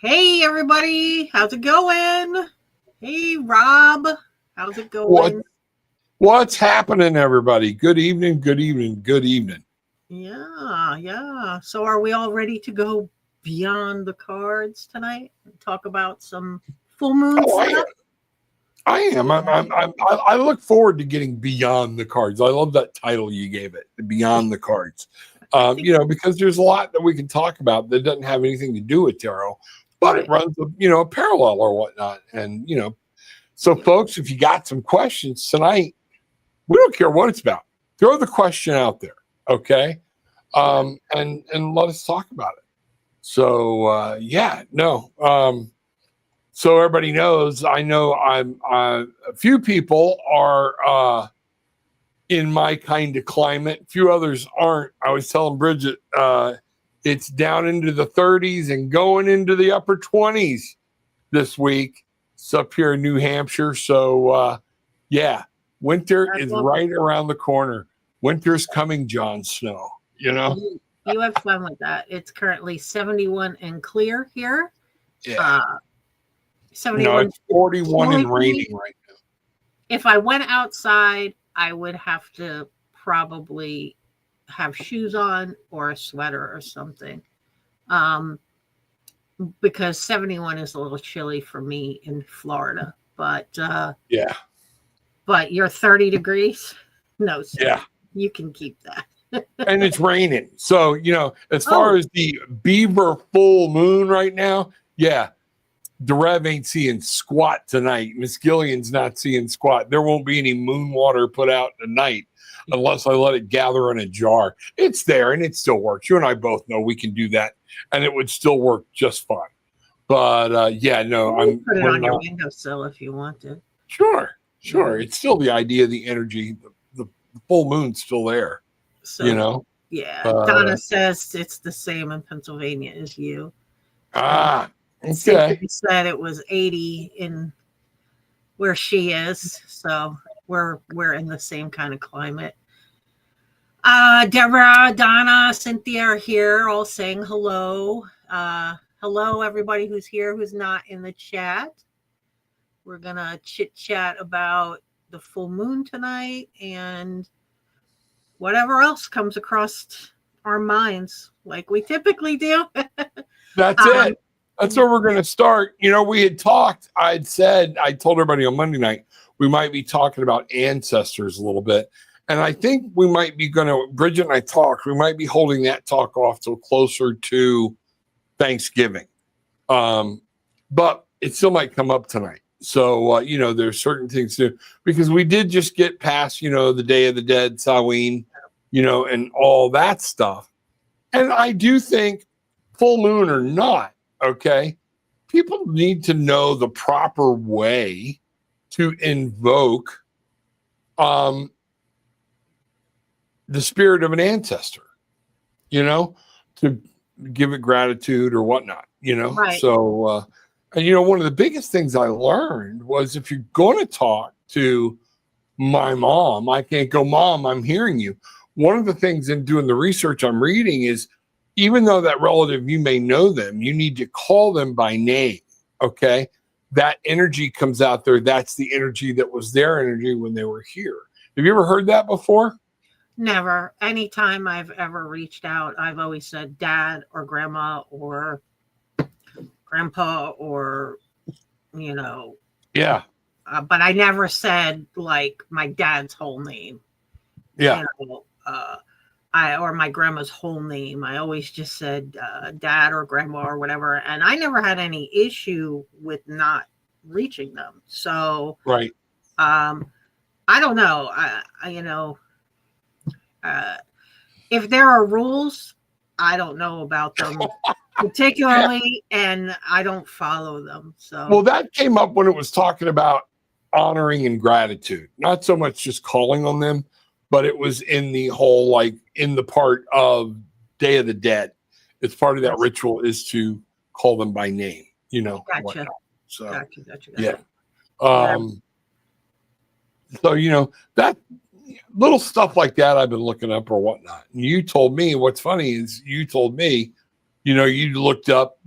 Hey, everybody. How's it going? Hey, Rob. How's it going? What's happening, everybody? Good evening, good evening, good evening. Yeah. So are we all ready to go beyond the cards tonight and talk about some full moon stuff? I am. I look forward to getting beyond the cards. I love that title you gave it, Beyond the Cards. Because there's a lot that we can talk about that doesn't have anything to do with tarot, but it runs, a parallel or whatnot. And, so folks, if you got some questions tonight, we don't care what it's about. Throw the question out there. Okay. And let us talk about it. So, so everybody knows, I know a few people are in my kind of climate. A few others aren't. I was telling Brigitte, it's down into the 30s and going into the upper 20s this week. It's up here in New Hampshire. So, winter is right around the corner. Winter's coming, Jon Snow, You have fun with that. It's currently 71 and clear here. Yeah. 71. No, it's 41 and raining right now. If I went outside, I would have to probably have shoes on or a sweater or something. Because 71 is a little chilly for me in Florida. But but you're 30 degrees? No, sir. Yeah. You can keep that. And it's raining. So, as far as the Beaver full moon right now, the Rev ain't seeing squat tonight. Miss Gillian's not seeing squat. There won't be any moon water put out tonight unless I let it gather in a jar. It's there and it still works. You and I both know we can do that and it would still work just fine. But I'm put it on your windowsill if you want to. Sure. It's still the idea, the energy, the full moon's still there. So, Yeah. Donna says it's the same in Pennsylvania as you. Okay. Cynthia said it was 80 in where she is, so we're in the same kind of climate. Deborah, Donna, Cynthia are here, all saying hello. Hello, everybody who's here, who's not in the chat. We're gonna chit chat about the full moon tonight and whatever else comes across our minds, like we typically do. That's it. That's where we're going to start. We had talked, I told everybody on Monday night, we might be talking about ancestors a little bit. And I think we might be Bridget and I talked, we might be holding that talk off till closer to Thanksgiving. But it still might come up tonight. So, there's certain things to do because we did just get past, the Day of the Dead, Samhain, and all that stuff. And I do think full moon or not, okay, people need to know the proper way to invoke the spirit of an ancestor, to give it gratitude or whatnot, Right. So, one of the biggest things I learned was if you're going to talk to my mom, I can't go, Mom, I'm hearing you. One of the things in doing the research I'm reading is, even though that relative, you may know them, you need to call them by name, okay? That energy comes out there. That's the energy that was their energy when they were here. Have you ever heard that before? Never. Anytime I've ever reached out, I've always said dad or grandma or grandpa or, Yeah. But I never said, like, my dad's whole name. Yeah. Or my grandma's whole name. I always just said dad or grandma or whatever. And I never had any issue with not reaching them. So, right. I don't know. If there are rules, I don't know about them particularly, and I don't follow them. So, well, that came up when it was talking about honoring and gratitude, not so much just calling on them, but it was in the whole, like in the part of Day of the Dead. It's part of that ritual is to call them by name, Gotcha. So, Gotcha. Yeah. So, that little stuff like that I've been looking up or whatnot. And you told me, what's funny is you told me, you looked up,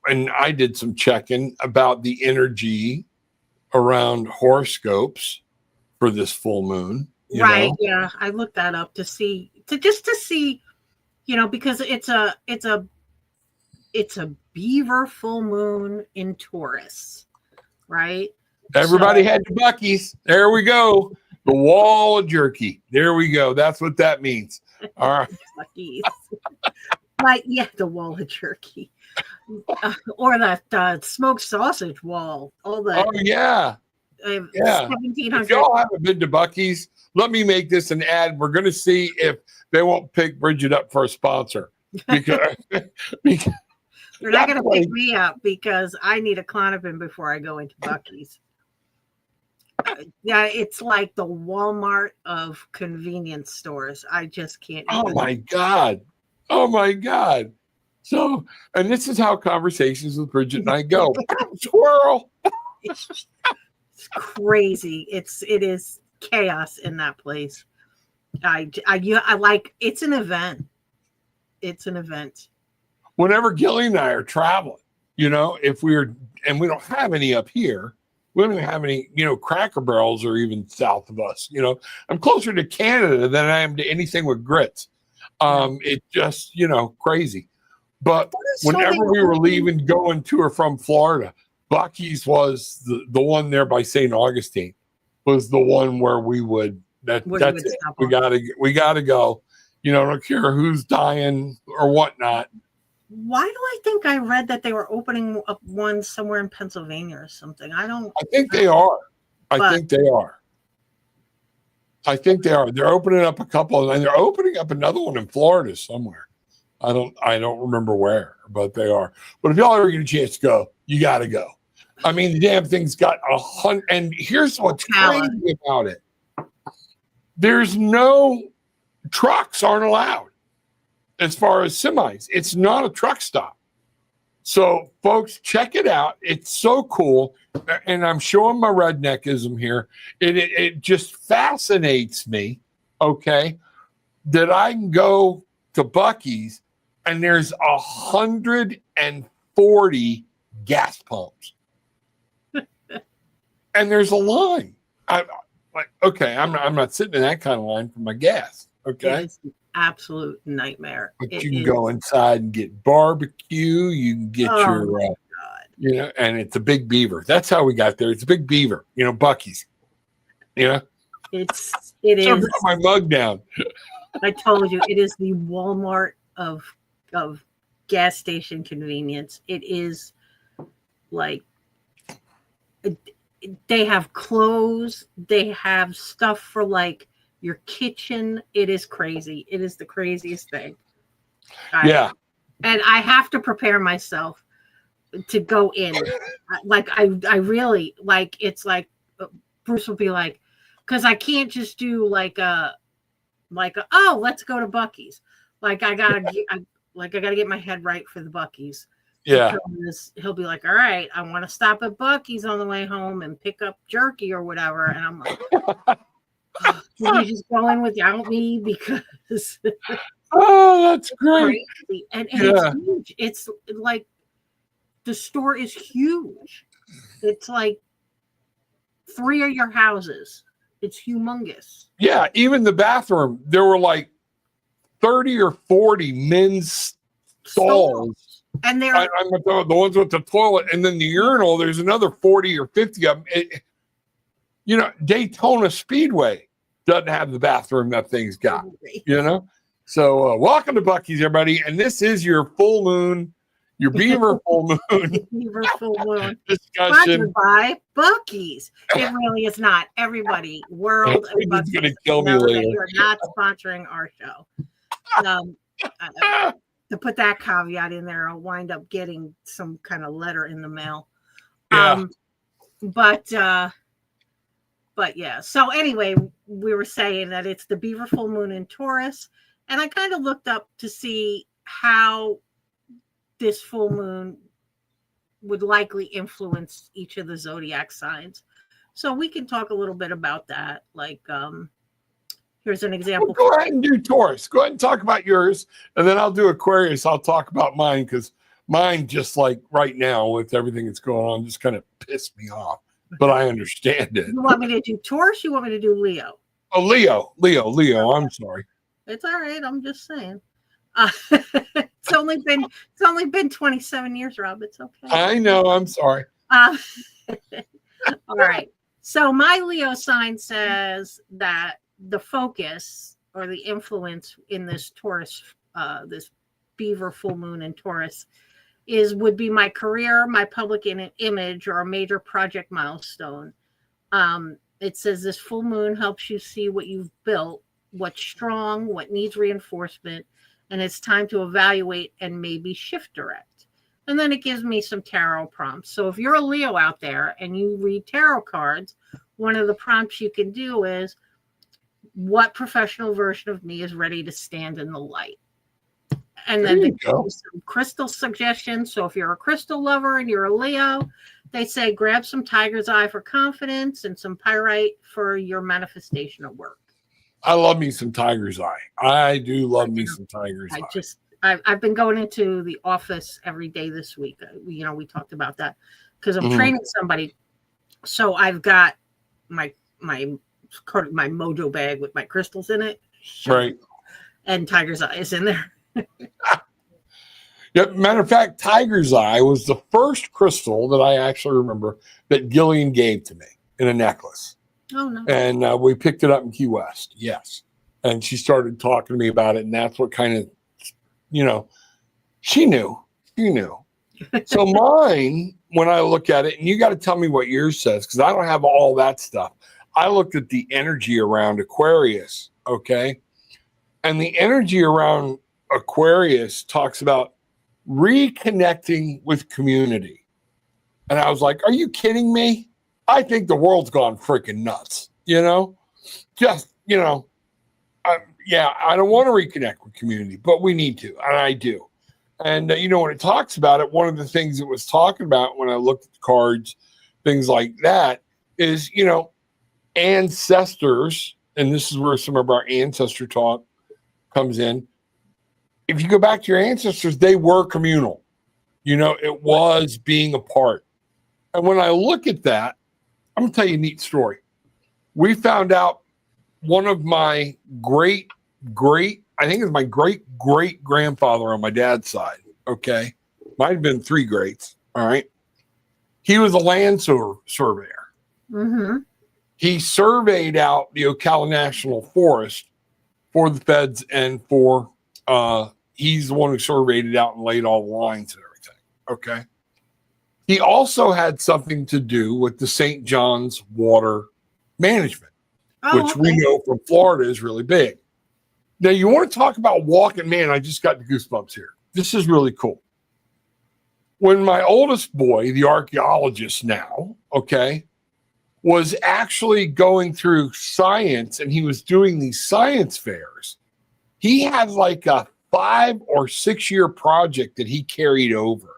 and I did some checking about the energy around horoscopes for this full moon. Right. Know? Yeah. I looked that up to see, because it's a beaver full moon in Taurus, right? Everybody had the Buckies. There we go. The wall of jerky. There we go. That's what that means. All right. Buckies. Like, yeah, the wall of jerky. Or that smoked sausage wall. All the yeah. 1700. If y'all haven't been to Bucky's, let me make this an ad. We're going to see if they won't pick Bridget up for a sponsor. Because they're not going to pick me up because I need a Klonopin before I go into Bucky's. Yeah, it's like the Walmart of convenience stores. I just can't. Oh my God. So, and this is how conversations with Bridget and I go. Squirrel. It's crazy. It is chaos in that place. I like, it's an event. It's an event. Whenever Gilly and I are traveling, if and we don't have any up here, we don't even have any, Cracker Barrels or even south of us. I'm closer to Canada than I am to anything with grits. It's just, crazy. But whenever we were leaving, going to or from Florida, Bucky's was the one there by St. Augustine was the one where we would, that's it. We gotta go. I don't care who's dying or whatnot. Why do I think I read that they were opening up one somewhere in Pennsylvania or something? I think they are. I think they are. They're opening up a couple, and they're opening up another one in Florida somewhere. I don't remember where, but they are. But if y'all ever get a chance to go, you got to go. I mean, the damn thing's got 100. And here's what's crazy about it: there's no trucks aren't allowed. As far as semis, it's not a truck stop. So, folks, check it out. It's so cool. And I'm showing my redneckism here. It just fascinates me, okay, that I can go to Bucky's and there's 140 gas pumps. And there's a line. I'm not sitting in that kind of line for my gas, okay? It's an absolute nightmare. But you can go inside and get barbecue. You can get and it's a big beaver. That's how we got there. It's a big beaver, Bucky's. It is. I brought my mug down. I told you, it is the Walmart of gas station convenience. It is like they have clothes. They have stuff for like your kitchen. It is crazy. It is the craziest thing. And I have to prepare myself to go in. Like I really like, it's like Bruce will be like, because I can't just do like a oh, let's go to Bucky's. Like I gotta get my head right for the Bucky's. Yeah. He'll be like, all right, I want to stop at Bucky's on the way home and pick up jerky or whatever. And I'm like, can you just go in without me? Because that's great. Crazy. And it's huge. It's like the store is huge. It's like 3 of your houses. It's humongous. Yeah, even the bathroom, there were like 30 or 40 men's stalls. And they're the ones with the toilet, and then the urinal, there's another 40 or 50 of them. Daytona Speedway doesn't have the bathroom that thing's got, So welcome to Bucky's, everybody. And this is your full moon, your beaver full moon. Beaver full moon. Discussion. Sponsored by Bucky's. It really is not. Everybody, world of Bucky's. Going to kill me later. You're not sponsoring our show. To put that caveat in there, I'll wind up getting some kind of letter in the mail. Yeah. But yeah. So anyway, we were saying that it's the beaver full moon in Taurus, and I kind of looked up to see how this full moon would likely influence each of the zodiac signs. So we can talk a little bit about that. Like, here's an example. Well, go ahead and do Taurus. Go ahead and talk about yours, and then I'll do Aquarius. I'll talk about mine because Mine, just like right now with everything that's going on, just kind of pissed me off. But I understand it. You want me to do Taurus? You want me to do Leo? Oh, Leo. I'm sorry. It's all right. I'm just saying. It's only been 27 years, Rob. It's okay. I know. I'm sorry. All right. So my Leo sign says that the focus or the influence in this Taurus, this Beaver full moon in Taurus, would be my career, my public image, or a major project milestone. It says this full moon helps you see what you've built, what's strong, what needs reinforcement, and it's time to evaluate and maybe shift direct. And then it gives me some tarot prompts. So if you're a Leo out there and you read tarot cards, one of the prompts you can do is, what professional version of me is ready to stand in the light? And then they give you some crystal suggestions. So if you're a crystal lover and you're a Leo, they say grab some tiger's eye for confidence and some pyrite for your manifestation of work. I love me some tiger's eye. I do love me some tiger's eye. I've been going into the office every day this week. We talked about that because I'm training somebody. So I've got my mojo bag with my crystals in it. Right. And tiger's eye is in there. Yep. Matter of fact, tiger's eye was the first crystal that I actually remember that Gillian gave to me in a necklace. Oh, no. And we picked it up in Key West. Yes. And she started talking to me about it. And that's what kind of, she knew. So mine, when I look at it, and you got to tell me what yours says, because I don't have all that stuff. I looked at the energy around Aquarius. Okay. And the energy around Aquarius talks about reconnecting with community. And I was like, are you kidding me? I think the world's gone freaking nuts, I don't want to reconnect with community, but we need to, and I do. And, when it talks about it, one of the things it was talking about when I looked at the cards, things like that, is, ancestors, and this is where some of our ancestor talk comes in. If you go back to your ancestors, they were communal. It was being apart. And when I look at that, I'm going to tell you a neat story. We found out one of my I think it's my great grandfather on my dad's side. Okay. Might have been 3 greats. All right. He was a land surveyor. Mm-hmm. He surveyed out the Ocala National Forest for the feds and for, he's the one who surveyed it out and laid all the lines and everything. Okay. He also had something to do with the St. John's water management, which we know from Florida is really big. Now, you want to talk about walking, man, I just got the goosebumps here. This is really cool. When my oldest boy, the archaeologist now, was actually going through science and he was doing these science fairs, he had like a 5 or 6 year project that he carried over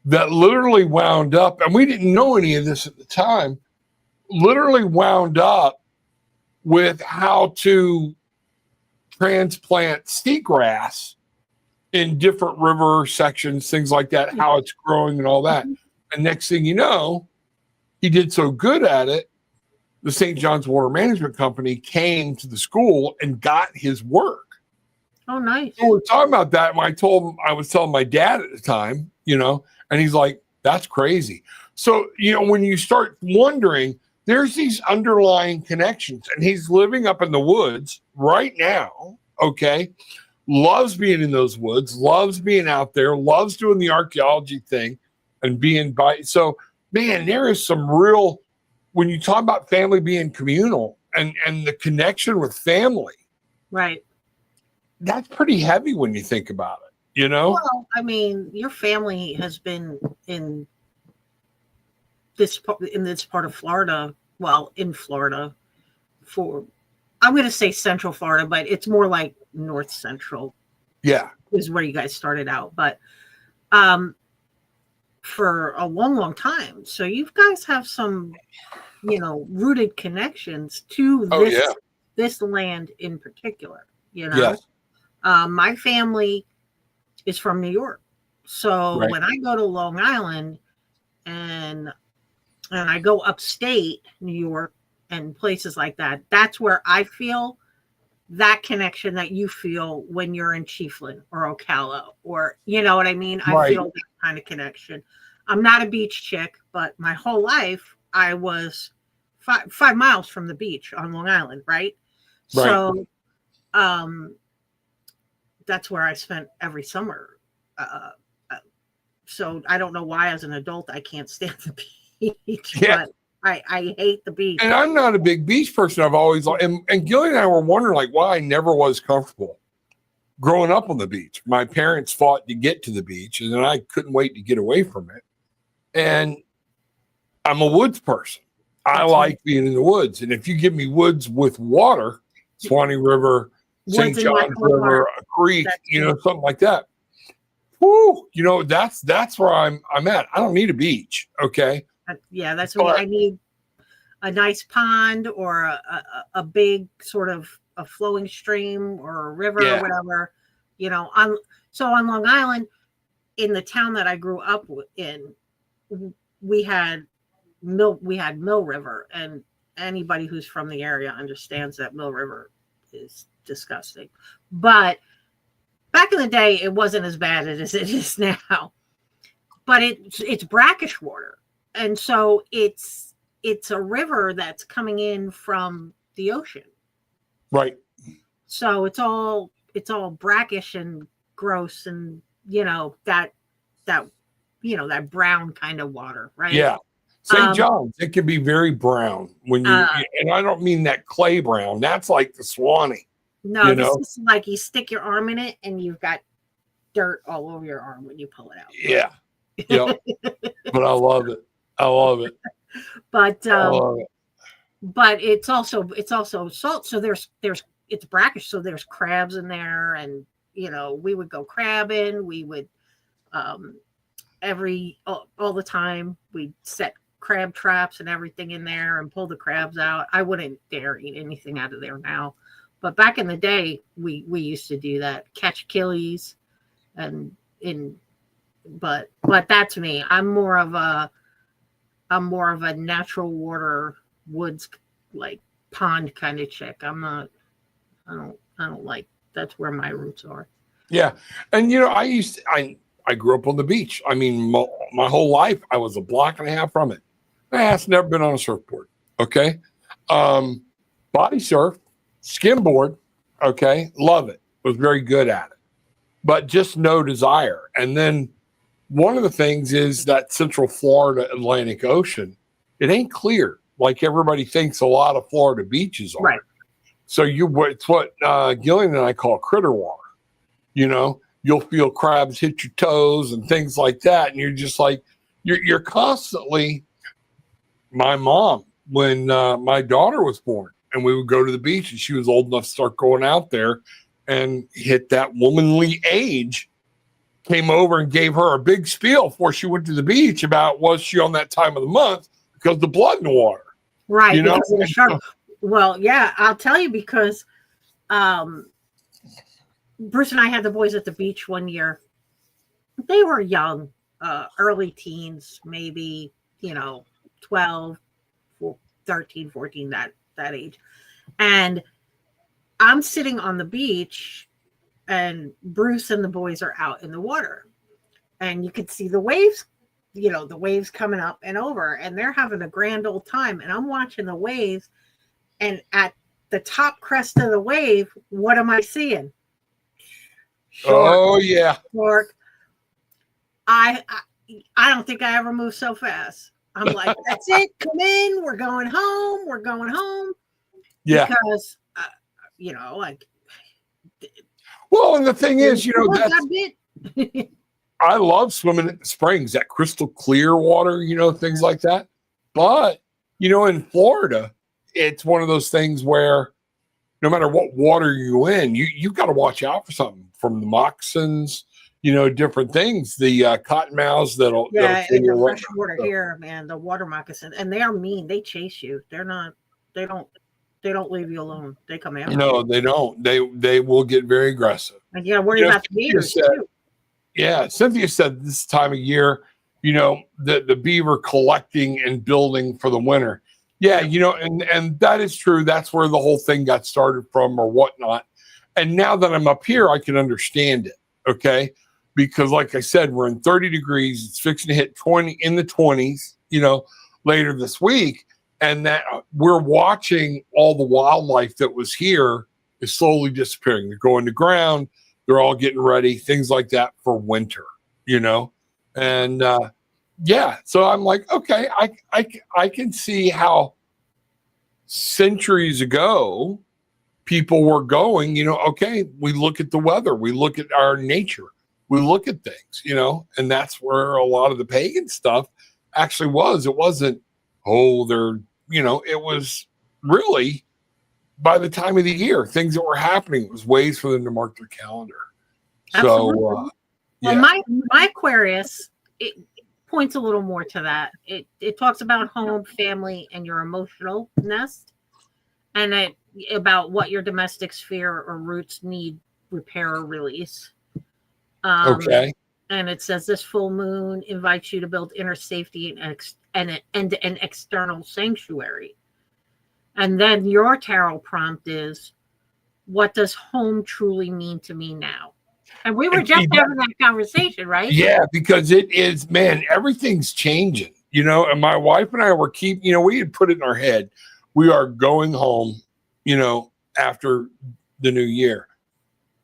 that literally wound up, and we didn't know any of this at the time, literally wound up with how to transplant seagrass in different river sections, things like that, how it's growing and all that. And next thing you know, he did so good at it, the St. John's Water Management Company came to the school and got his work. Oh, nice. So we're talking about that. And I was telling my dad at the time, and he's like, that's crazy. So, when you start wondering, there's these underlying connections, and he's living up in the woods right now. Okay. Loves being in those woods, loves being out there, loves doing the archaeology thing and being so, man, there is some real, when you talk about family being communal and the connection with family, right? That's pretty heavy when you think about it, Well, I mean, your family has been in this part of Florida, in Florida for, I'm going to say Central Florida, but it's more like North Central. Yeah. Is where you guys started out, but for a long, long time. So you guys have some, rooted connections to this land in particular, Yes. My family is from New York. So Right. when I go to Long Island and I go upstate New York and places like that, that's where I feel that connection that you feel when you're in Chiefland or Ocala, or you know what I mean? I Right. feel that kind of connection. I'm not a beach chick, but my whole life I was 5 miles from the beach on Long Island, right? Right. So that's where I spent every summer. So I don't know why as an adult I can't stand the beach, Yeah. but I hate the beach. And I'm not a big beach person. I've always and Gilly and I were wondering like why I never was comfortable growing up on the beach. My parents fought to get to the beach, and then I couldn't wait to get away from it. And I'm a woods person. I like being in the woods. And if you give me woods with water, Swanee River, St. Woods and John's water. River, a creek, That's you know, something like that. Whoo, you know, that's where I'm at. I don't need a beach. Okay. Yeah, that's what I need. A nice pond or a big sort of a flowing stream or a river or whatever, you know. So on Long Island, in the town that I grew up in, we had Mill River, and anybody who's from the area understands that Mill River is disgusting. But back in the day, it wasn't as bad as it is now. But it's brackish water, and so it's a river that's coming in from the ocean. Right. So it's all brackish and gross, and you know that brown kind of water, right? Yeah. St. John's, it can be very brown when you and I don't mean that clay brown. That's like the Swanee. No, this is like you stick your arm in it and you've got dirt all over your arm when you pull it out. Yeah. Yep. But I love it. But but it's also salt. So it's brackish. So there's crabs in there, and you know we would go crabbing. We would all the time we'd set crab traps and everything in there and pull the crabs out. I wouldn't dare eat anything out of there now, but back in the day we used to do that, catch killies, but that's me. I'm more of a natural water, woods, like pond kind of chick. I don't like, that's where my roots are. Yeah. And you know, I grew up on the beach. I mean, my whole life I was a block and a half from it. I have never been on a surfboard. Okay. Body surf, skimboard. Okay. Love it. Was very good at it, but just no desire. And then one of the things is that Central Florida Atlantic Ocean, it ain't clear like everybody thinks a lot of Florida beaches are. Right. So it's what Gillian and I call critter water. You know, you'll feel crabs hit your toes and things like that. And you're just like, you're constantly, my mom, when my daughter was born and we would go to the beach and she was old enough to start going out there and hit that womanly age, came over and gave her a big spiel before she went to the beach about was she on that time of the month because the blood in the water. Right. You know? Because of the shark. Well, yeah, I'll tell you because Bruce and I had the boys at the beach one year. They were young, early teens, maybe, 12, 13, 14, that age. And I'm sitting on the beach and Bruce and the boys are out in the water. And you could see the waves, the waves coming up and over, and they're having a grand old time. And I'm watching the waves, and at the top crest of the wave, what am I seeing? Shark. Oh yeah. Shark. I don't think I ever moved so fast. I'm like, that's it. Come in. We're going home. We're going home. Yeah. Because, like. Well, and the thing is, that's. I love swimming at the springs, that crystal clear water, things like that. But, in Florida, it's one of those things where no matter what water you're in, you've got to watch out for something, from the moccasins, different things, the cottonmouths that'll in the fresh water here, man, the water moccasin, and they are mean. They chase you. They don't leave you alone. They come after you. No, they don't. They will get very aggressive. And worry about the gators too. Yeah, Cynthia said this time of year, the beaver collecting and building for the winter. Yeah, and that is true. That's where the whole thing got started from or whatnot. And now that I'm up here, I can understand it. Okay. Because like I said, we're in 30 degrees. It's fixing to hit 20 in the 20s, later this week. And that we're watching all the wildlife that was here is slowly disappearing. They're going to ground. They're all getting ready, things like that for winter, and yeah. So I'm like, okay, I can see how centuries ago people were going, okay, we look at the weather, we look at our nature, we look at things, and that's where a lot of the pagan stuff actually was. It wasn't, it was really by the time of the year, things that were happening, it was ways for them to mark their calendar. Absolutely. So, well, my Aquarius, it points a little more to that. It talks about home, family, and your emotional nest, and about what your domestic sphere or roots need repair or release. Okay. And it says this full moon invites you to build inner safety and an external sanctuary. And then your tarot prompt is, what does home truly mean to me now? And we were just having that conversation, right? Yeah, because it is, man, everything's changing, and my wife and I were we had put it in our head. We are going home, after the new year.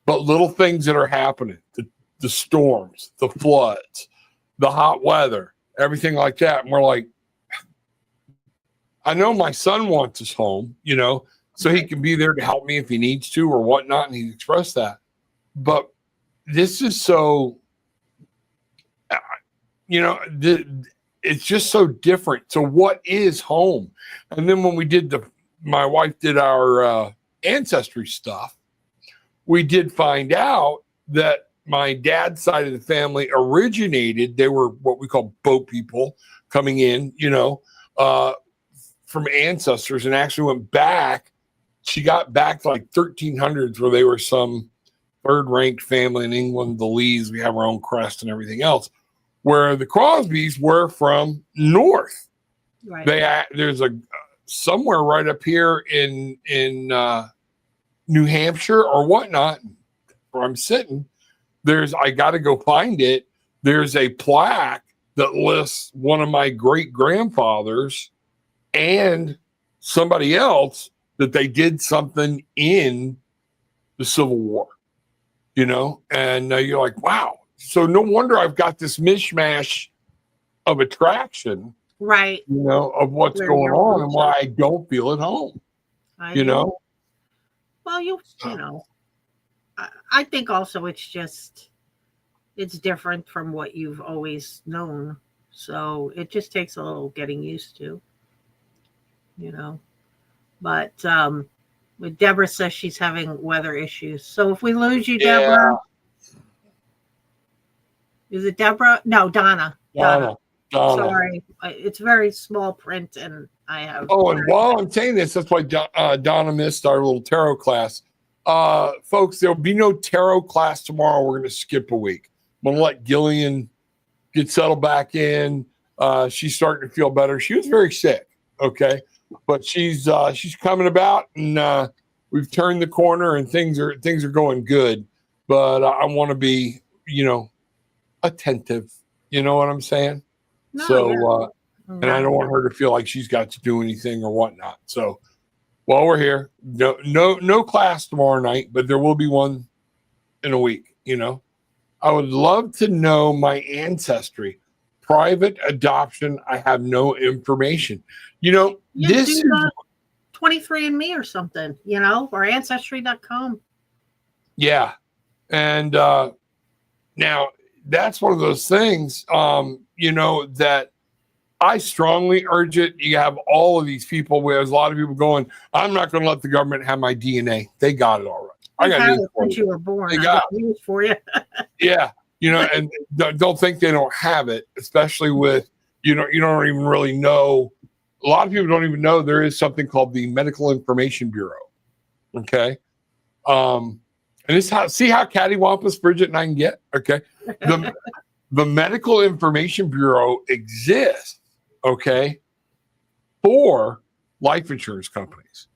But little things that are happening, the storms, the floods, the hot weather, everything like that. And we're like, I know my son wants us home, so he can be there to help me if he needs to or whatnot. And he expressed that. But this is so, it's just so different. So what is home? And then when we did my wife did our ancestry stuff, we did find out that my dad's side of the family originated, they were what we call boat people coming in, from ancestors, and actually went back. She got back to like 1300s, where they were some third-ranked family in England, the Lees. We have our own crest and everything else. Where the Crosbys were from north. Right. There's somewhere right up here in New Hampshire or whatnot, where I'm sitting. I got to go find it. There's a plaque that lists one of my great grandfathers and somebody else that they did something in the Civil War, and you're like, wow. So no wonder I've got this mishmash of attraction, right? Of what's going on and why I don't feel at home, Well, I think also it's different from what you've always known. So it just takes a little getting used to, But Deborah says she's having weather issues. So if we lose you, Deborah, is it Deborah? No, Donna. Sorry, it's very small print, and I have. Oh, and while I'm saying this, that's why Donna missed our little tarot class. Folks, there'll be no tarot class tomorrow. We're going to skip a week. I'm going to let Gillian get settled back in. She's starting to feel better. She was very sick, okay, but she's coming about, and we've turned the corner, and things are going good. But I want to be, attentive. You know what I'm saying? No, so, and I don't want her to feel like she's got to do anything or whatnot. So while we're here, no class tomorrow night, but there will be one in a week. I would love to know my ancestry. Private adoption, I have no information. This is 23andMe or something, or ancestry.com. Yeah. And now that's one of those things, that I strongly urge it. You have all of these people, where there's a lot of people going, I'm not going to let the government have my DNA. They got it all right. I got news for since you were born. They got news for you. Yeah. And don't think they don't have it, especially with, you don't even really know. A lot of people don't even know there is something called the Medical Information Bureau. Okay. And this see how cattywampus Bridget and I can get? Okay. The Medical Information Bureau exists, okay, for life insurance companies.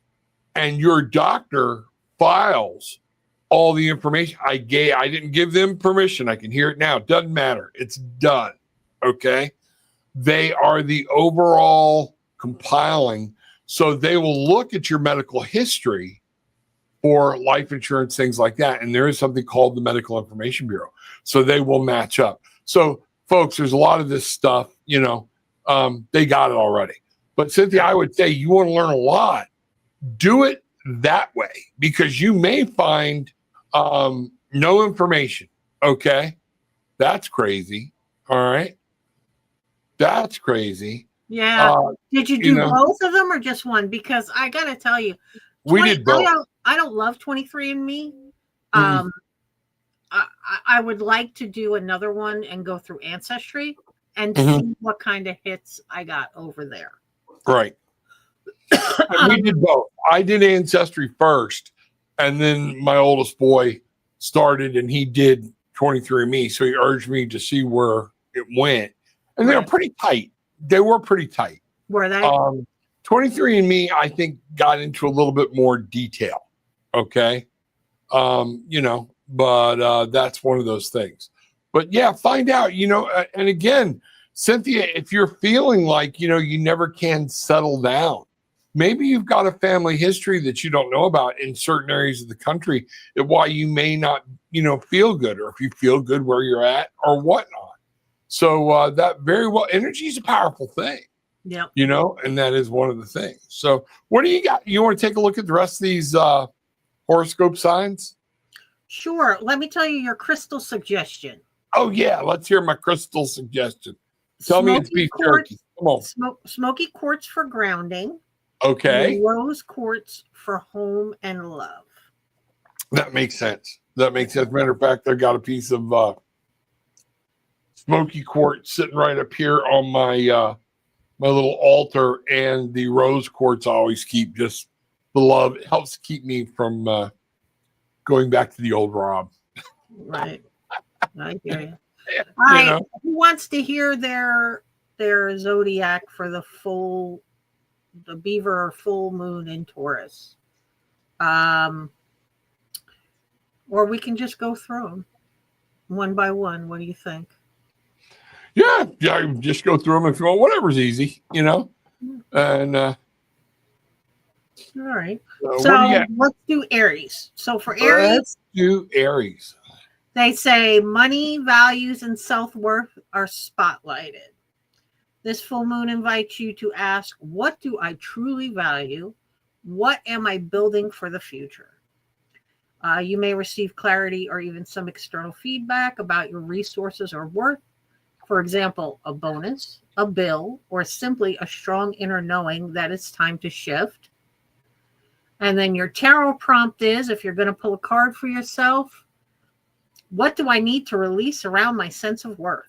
And your doctor files all the information. I didn't give them permission. I can hear it now. It doesn't matter. It's done. Okay. They are the overall compiling. So they will look at your medical history for life insurance, things like that. And there is something called the Medical Information Bureau. So they will match up. So folks, there's a lot of this stuff, they got it already. But Cynthia, I would say you want to learn a lot, do it that way, because you may find no information. Okay. That's crazy. All right. That's crazy. Yeah. Did you do both of them or just one? Because I got to tell you, we did both. I don't love 23andMe. I would like to do another one and go through Ancestry and see what kind of hits I got over there. Right. And we did both. I did Ancestry first, and then my oldest boy started and he did 23andMe. So he urged me to see where it went. And they were pretty tight. They were pretty tight. Were they? 23andMe, I think, got into a little bit more detail. Okay. But that's one of those things. But yeah, find out, and again, Cynthia, if you're feeling like, you never can settle down, maybe you've got a family history that you don't know about in certain areas of the country, and why you may not, feel good, or if you feel good where you're at or whatnot. So that very well, energy is a powerful thing. Yeah. And that is one of the things. So what do you got? You want to take a look at the rest of these horoscope signs? Sure. Let me tell you your crystal suggestion. Oh, yeah. Let's hear my crystal suggestion. Tell me it's beef jerky. Come on. Smoky quartz for grounding. Okay. Rose quartz for home and love. That makes sense. Matter of fact, I got a piece of smoky quartz sitting right up here on my my little altar, and the rose quartz I always keep, just the love. It helps keep me from going back to the old Rob. Right. I hear you. All right. Who wants to hear their zodiac for the beaver full moon in Taurus? Or we can just go through them one by one. What do you think? Yeah, just go through them if you want. Whatever's easy, And all right. So let's do Aries. So for Aries, let's do Aries. They say money, values, and self-worth are spotlighted. This full moon invites you to ask, what do I truly value? What am I building for the future? You may receive clarity or even some external feedback about your resources or worth. For example, a bonus, a bill, or simply a strong inner knowing that it's time to shift. And then your tarot prompt is, if you're going to pull a card for yourself, what do I need to release around my sense of worth?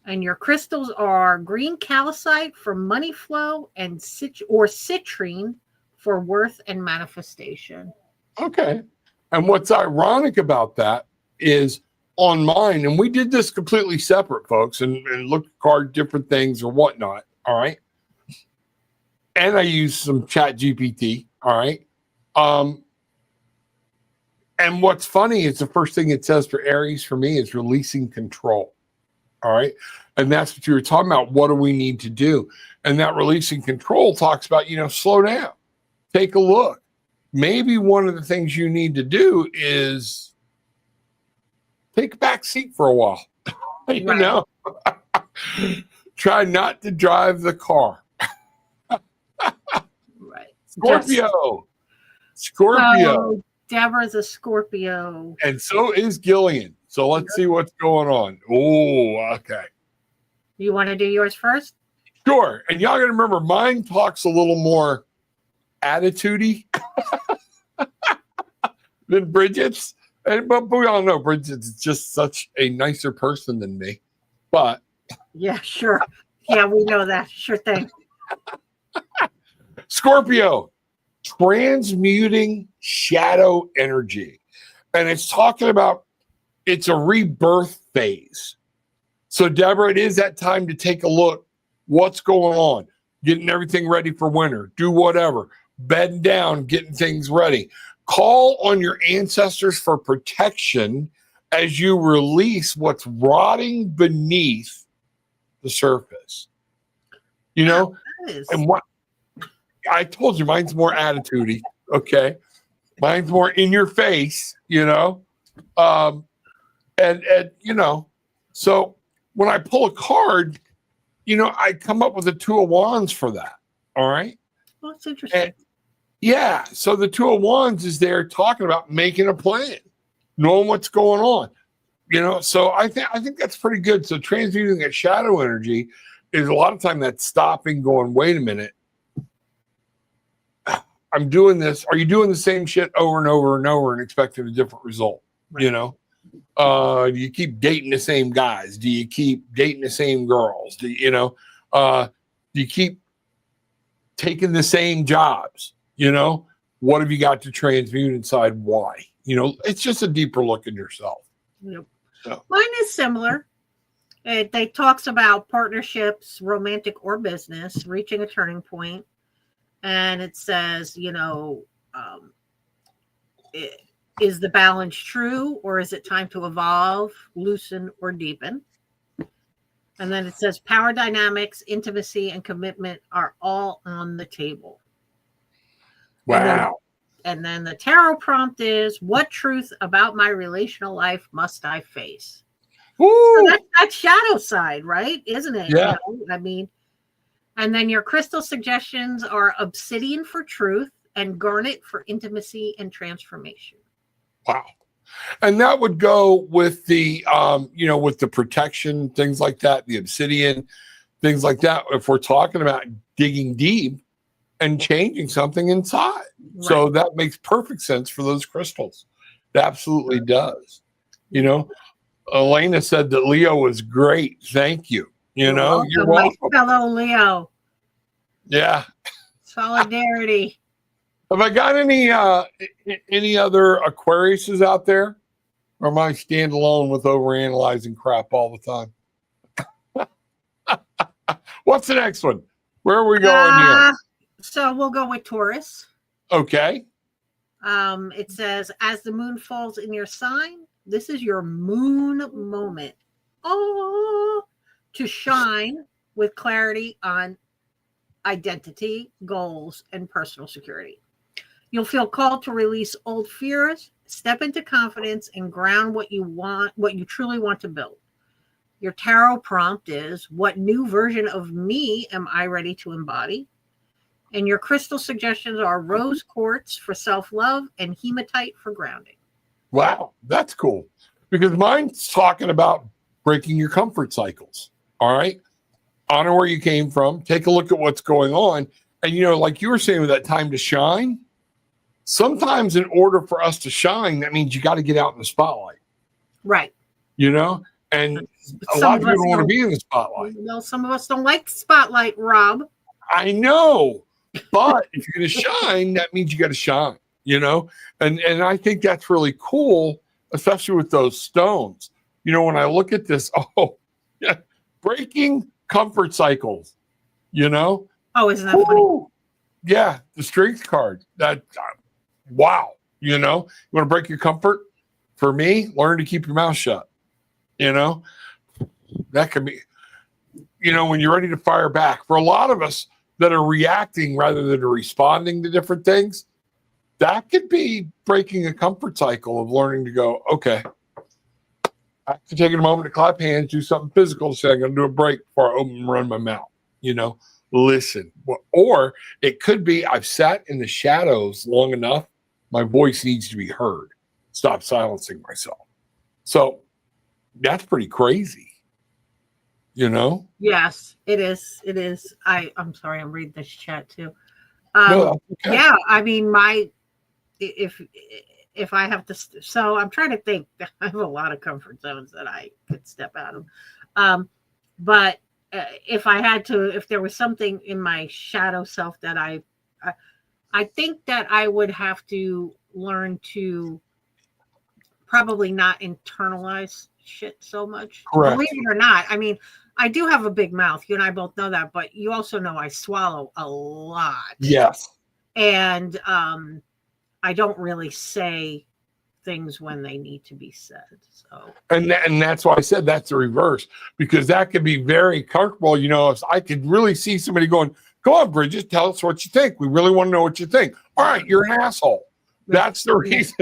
And your crystals are green calcite for money flow and citrine for worth and manifestation. Okay. And what's ironic about that is on mine, and we did this completely separate, folks, and looked at card different things or whatnot. All right. And I used some Chat GPT. All right. And what's funny is the first thing it says for Aries for me is releasing control. All right. And that's what you were talking about. What do we need to do? And that releasing control talks about, slow down, take a look. Maybe one of the things you need to do is take a back seat for a while. Try not to drive the car. Right. Scorpio. So Deborah's a Scorpio. And so is Gillian. So let's see what's going on. Oh, okay. You want to do yours first? Sure. And y'all got to remember, mine talks a little more attitude-y than Bridget's. But we all know Bridget's just such a nicer person than me. But yeah, sure. Yeah, we know that. Sure thing. Scorpio, transmuting shadow energy. And it's talking about it's a rebirth phase. So, Deborah, it is that time to take a look. What's going on? Getting everything ready for winter. Do whatever. Bedding down, getting things ready. Call on your ancestors for protection as you release what's rotting beneath the surface. You know, and what I told you, mine's more attitude-y, okay? Mine's more in your face, you know? And you know, so when I pull a card, you know, I come up with the Two of Wands for that, all right? Well, that's interesting. And, yeah, so the Two of Wands is there talking about making a plan, knowing what's going on, you know? So I think that's pretty good. So transmuting that shadow energy is a lot of time that's stopping, going, wait a minute, I'm doing this. Are you doing the same shit over and over and over and expecting a different result? Right. You know, do you keep dating the same guys? Do you keep dating the same girls? Do you keep taking the same jobs? You know, what have you got to transmute inside? Why? You know, it's just a deeper look at yourself. Yep. So. Mine is similar. They talks about partnerships, romantic or business, reaching a turning point. And it says, you know, is the balance true, or is it time to evolve, loosen, or deepen? And then it says power dynamics, intimacy, and commitment are all on the table. Wow. And then the tarot prompt is, what truth about my relational life must I face? So that's shadow side, right? Isn't it? Yeah. You know, I mean, and then your crystal suggestions are obsidian for truth and garnet for intimacy and transformation. Wow. And that would go with the, you know, with the protection, things like that, the obsidian, things like that. If we're talking about digging deep and changing something inside. Right. So that makes perfect sense for those crystals. It absolutely does. You know, Elena said that Leo was great. Thank you. You know, you're welcome. My fellow Leo. Yeah. Solidarity. Have I got any other Aquariuses out there? Or am I standalone with overanalyzing crap all the time? What's the next one? Where are we going here? So we'll go with Taurus. Okay. It says, as the moon falls in your sign, this is your moon moment. Oh, to shine with clarity on identity, goals, and personal security. You'll feel called to release old fears, step into confidence, and ground what you want, what you truly want to build. Your tarot prompt is, what new version of me am I ready to embody? And your crystal suggestions are rose quartz for self-love and hematite for grounding. Wow, that's cool. Because mine's talking about breaking your comfort cycles. All right. Honor where you came from. Take a look at what's going on. And, you know, like you were saying with that time to shine, sometimes in order for us to shine, that means you got to get out in the spotlight. Right. You know, and a lot of people don't want to be in the spotlight. Well, some of us don't like the spotlight, Rob. I know. But if you're going to shine, that means you got to shine, you know? And I think that's really cool, especially with those stones. You know, when I look at this, yeah, breaking comfort cycles, you know? Oh, isn't that funny? Yeah, the strength card. That, wow, you know? You want to break your comfort? For me, learn to keep your mouth shut, you know? That could be, you know, when you're ready to fire back. For a lot of us that are reacting rather than responding to different things, that could be breaking a comfort cycle of learning to go, okay, after taking a moment to clap hands, do something physical, say I'm going to do a break before I open and run my mouth, you know, listen. Or it could be I've sat in the shadows long enough, my voice needs to be heard. Stop silencing myself. So that's pretty crazy. You know? Yes, it is. It is. I'm sorry, I'm reading this chat too. No, okay. Yeah, I mean, if I have to, so I'm trying to think. I have a lot of comfort zones that I could step out of. But if I had to, if there was something in my shadow self that I think that I would have to learn to probably not internalize shit so much. Correct. Believe it or not. I mean, I do have a big mouth. You and I both know that, but you also know I swallow a lot. Yes. And I don't really say things when they need to be said. So, and that's why I said that's the reverse, because that could be very comfortable. You know, if I could really see somebody going, "Go on, Bridget, tell us what you think. We really want to know what you think." All right, you're an asshole. That's the reason.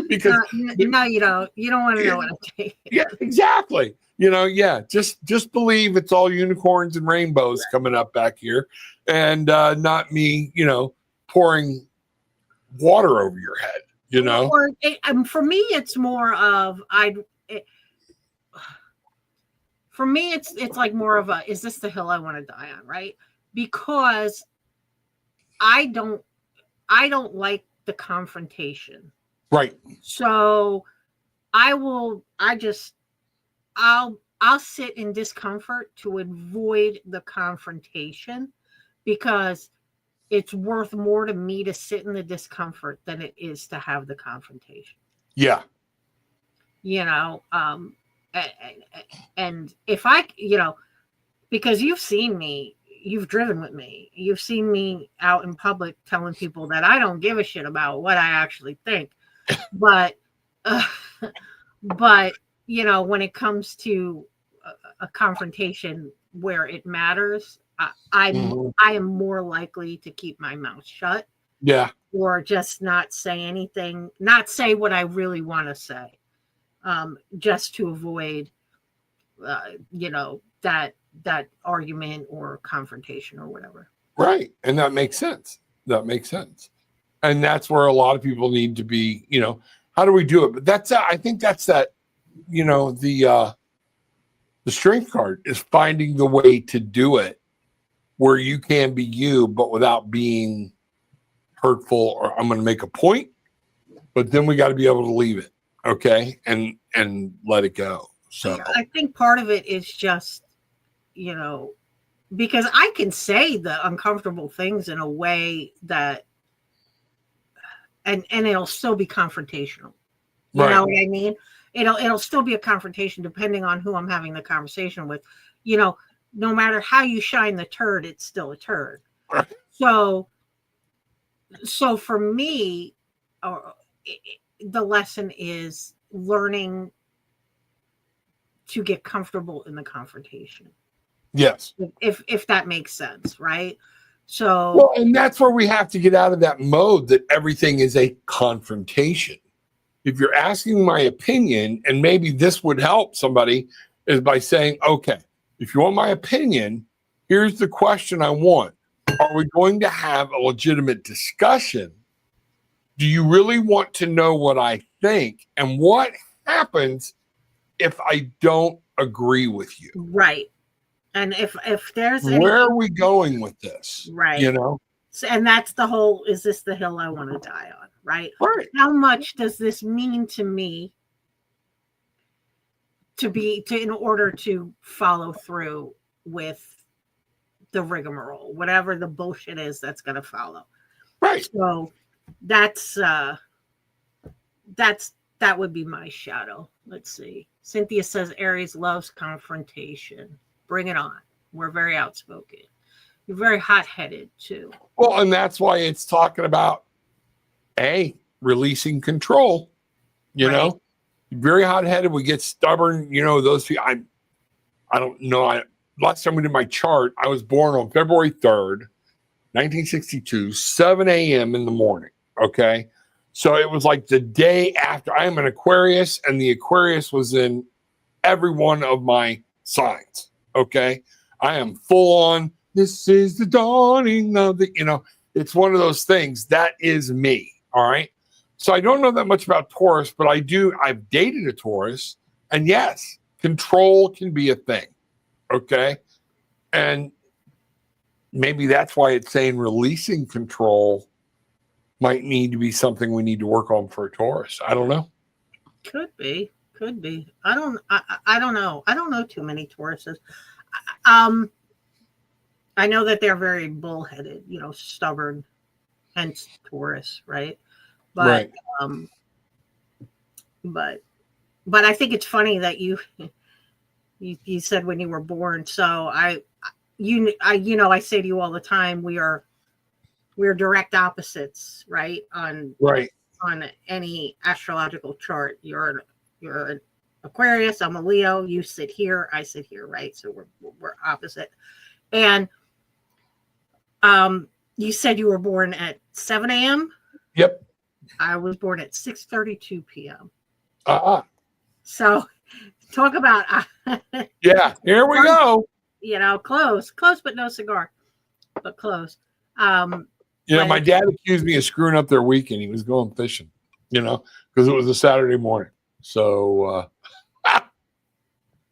Because no, you don't. You don't want to know what I think. Yeah, exactly. You know, yeah, just believe it's all unicorns and rainbows coming up back here, and not me, you know, pouring water over your head. You know, or for me, it's more of for me, it's like more of a, is this the hill I want to die on, right? Because I don't like the confrontation. right? So I'll sit in discomfort to avoid the confrontation, because it's worth more to me to sit in the discomfort than it is to have the confrontation. Yeah. You know, and if I, you know, because you've seen me, you've driven with me, you've seen me out in public telling people that I don't give a shit about what I actually think. But, but, you know, when it comes to a confrontation where it matters, I am more likely to keep my mouth shut. Yeah. Or just not say anything, not say what I really want to say, just to avoid, you know, that argument or confrontation or whatever. Right. And that makes sense. That makes sense. And that's where a lot of people need to be, you know, how do we do it? But that's, I think that's that, you know, the strength card is finding the way to do it where you can be you, but without being hurtful, or I'm going to make a point, but then we got to be able to leave it. Okay. And let it go. So I think part of it is just, you know, because I can say the uncomfortable things in a way that, and it'll still be confrontational. You right. know what I mean? It'll still be a confrontation depending on who I'm having the conversation with. You know, no matter how you shine the turd, it's still a turd. Right. So for me, the lesson is learning to get comfortable in the confrontation. Yes. If that makes sense, right? So, well, and that's where we have to get out of that mode that everything is a confrontation. If you're asking my opinion, and maybe this would help somebody, is by saying, okay, if you want my opinion, here's the question I want. Are we going to have a legitimate discussion? Do you really want to know what I think? And what happens if I don't agree with you? Right. And if there's where are we going with this? Right. You know? So, and that's the whole, is this the hill I want to die on? Right. Right. How much does this mean to me in order to follow through with the rigmarole, whatever the bullshit is that's going to follow. Right. So that would be my shadow. Let's see. Cynthia says Aries loves confrontation. Bring it on. We're very outspoken. You're very hot-headed too. Well, and that's why it's talking about releasing control. You know, very hot-headed. We get stubborn. You know, those people. I don't know. Last time we did my chart, I was born on February 3rd, 1962, 7 a.m. in the morning. Okay. So it was like the day after. I am an Aquarius, and the Aquarius was in every one of my signs. Okay. I am full on. This is the dawning of the, you know, it's one of those things that is me. All right. So I don't know that much about Taurus, but I've dated a Taurus, and yes, control can be a thing. Okay. And maybe that's why it's saying releasing control might need to be something we need to work on for a Taurus. I don't know. Could be. I don't know. I don't know too many Tauruses. I know that they're very bullheaded, you know, stubborn. hence Taurus, right? Right. But I think it's funny that you said when you were born. So I say to you all the time, we're direct opposites, right? On any astrological chart. You're an Aquarius, I'm a Leo, you sit here, I sit here, right? So we're opposite. And you said you were born at 7 a.m. Yep. I was born at 6:32 p.m. So talk about yeah, here we go. Close, but no cigar, but close. My dad accused me of screwing up their weekend. He was going fishing, because it was a Saturday morning. So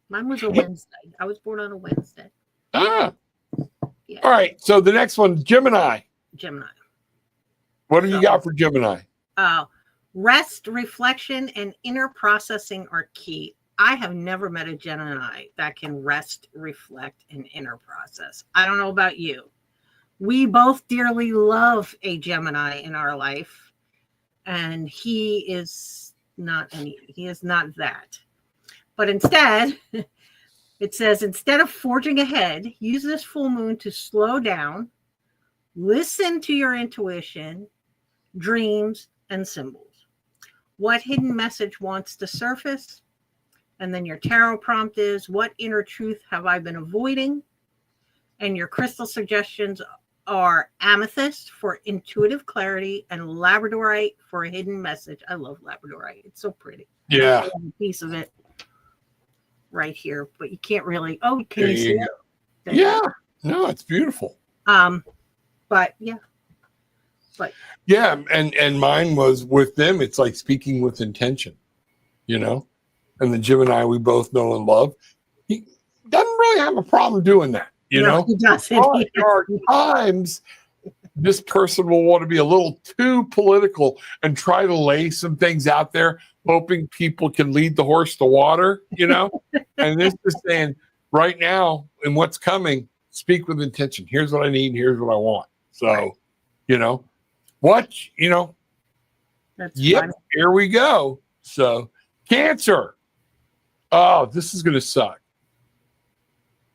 mine was a Wednesday. I was born on a Wednesday. Yeah. All right. So the next one, Gemini. What do you got for Gemini? Rest, reflection, and inner processing are key. I have never met a Gemini that can rest, reflect, and inner process. I don't know about you. We both dearly love a Gemini in our life, and he is not that. But instead, it says, instead of forging ahead, use this full moon to slow down, listen to your intuition, dreams, and symbols. What hidden message wants to surface? And then your tarot prompt is, what inner truth have I been avoiding? And your crystal suggestions are amethyst for intuitive clarity and labradorite for a hidden message. I love labradorite. It's so pretty. Yeah. I have a piece of it right here, but you can't really. Oh, can you see it? Yeah. No, it's beautiful. But yeah. Yeah, and mine was with them. It's like speaking with intention, And the Gemini we both know and love, he doesn't really have a problem doing that, No, he doesn't. There are times this person will want to be a little too political and try to lay some things out there, hoping people can lead the horse to water, And this is saying right now, and what's coming, speak with intention. Here's what I need. Here's what I want. So, watch, That's yep, funny. Here we go. So, Cancer. Oh, this is going to suck.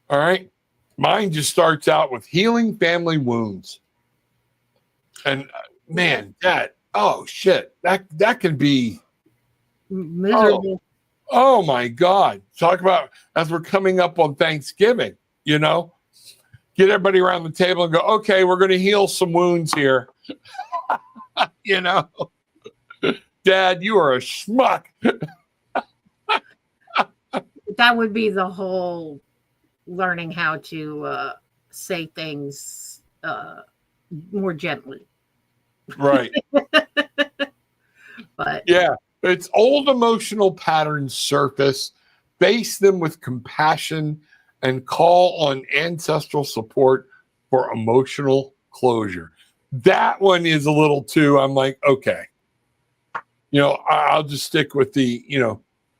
All right. Mine just starts out with healing family wounds. And man, shit. That can be miserable. Oh my God. Talk about as we're coming up on Thanksgiving, get everybody around the table and go, okay, we're going to heal some wounds here. Dad, you are a schmuck. That would be the whole learning how to say things more gently. Right. But yeah, it's old emotional patterns surface, face them with compassion, and call on ancestral support for emotional closure. That one is a little too, I'm like, okay. I'll just stick with the,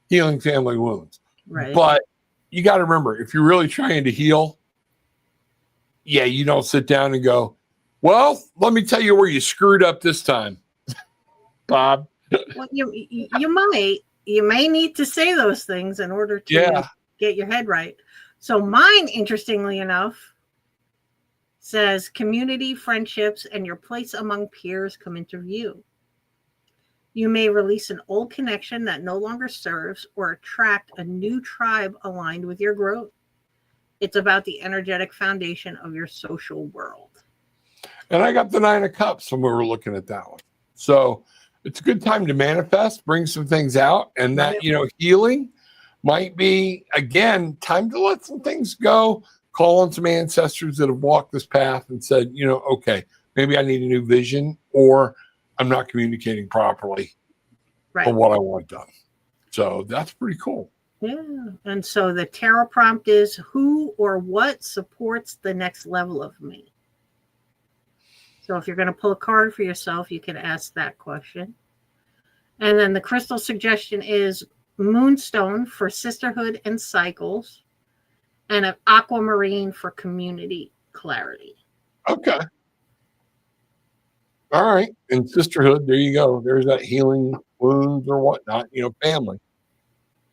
healing family wounds. Right. But you got to remember, if you're really trying to heal, you don't sit down and go, well, let me tell you where you screwed up this time, Bob. Well, you may need to say those things in order to get your head right. So mine, interestingly enough, says community, friendships, and your place among peers come into view. You may release an old connection that no longer serves or attract a new tribe aligned with your growth. It's about the energetic foundation of your social world. And I got the 9 of Cups when we were looking at that one. So it's a good time to manifest, bring some things out. And that, healing might be, again, time to let some things go. Call on some ancestors that have walked this path and said, okay, maybe I need a new vision, or I'm not communicating properly for what I want done. So that's pretty cool. Yeah. And so the tarot prompt is, who or what supports the next level of me? So if you're going to pull a card for yourself, you can ask that question. And then the crystal suggestion is moonstone for sisterhood and cycles, and an aquamarine for community clarity. Okay. All right. And sisterhood, there you go. There's that healing wounds or whatnot, family.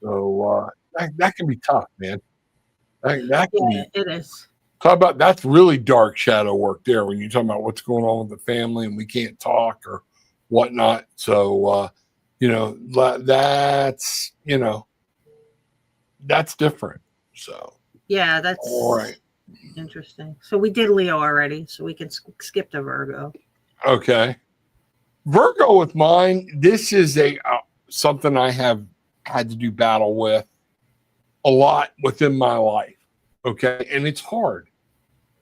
So that can be tough, man. That can Yeah, be. it is. Talk about that's really dark shadow work there when you're talking about what's going on with the family and we can't talk or whatnot. So, that's different. So, Yeah, all right. that's interesting. So we did Leo already, so we can skip to Virgo. Okay. Virgo with mine, this is something I have had to do battle with a lot within my life. Okay. And it's hard.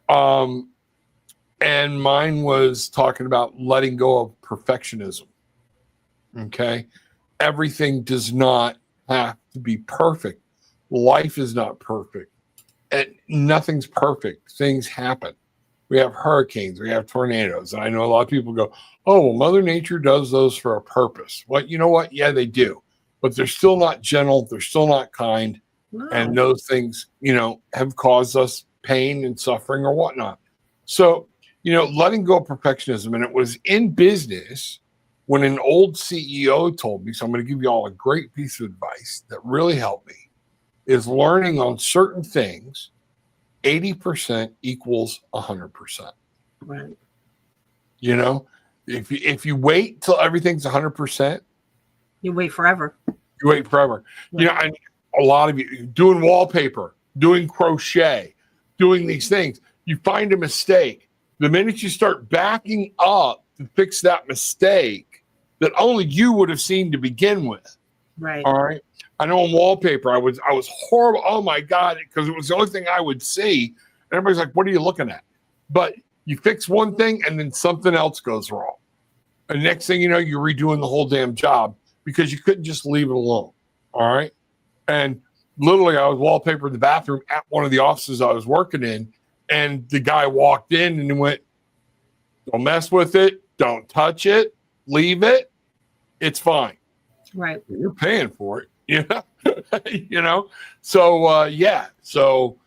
And mine was talking about letting go of perfectionism. Okay. Everything does not have to be perfect. Life is not perfect. And nothing's perfect. Things happen. We have hurricanes, we have tornadoes. And I know a lot of people go, oh, well, Mother Nature does those for a purpose. Well, you know what? Yeah, they do. But they're still not gentle. They're still not kind. Wow. And those things, have caused us pain and suffering or whatnot. So, letting go of perfectionism. And it was in business when an old CEO told me, so I'm going to give you all a great piece of advice that really helped me, is learning on certain things, 80% equals 100%. Right. If you wait till everything's 100%, you wait forever. You wait forever. Right. And a lot of you doing wallpaper, doing crochet, doing these things, you find a mistake. The minute you start backing up to fix that mistake that only you would have seen to begin with. Right. All right. I know in wallpaper, I was horrible. Oh my God, because it was the only thing I would see. And everybody's like, what are you looking at? But you fix one thing and then something else goes wrong. And next thing you know, you're redoing the whole damn job because you couldn't just leave it alone. All right. And literally, I was wallpapering the bathroom at one of the offices I was working in. And the guy walked in and he went, don't mess with it. Don't touch it. Leave it. It's fine. Right. You're paying for it. So yeah. So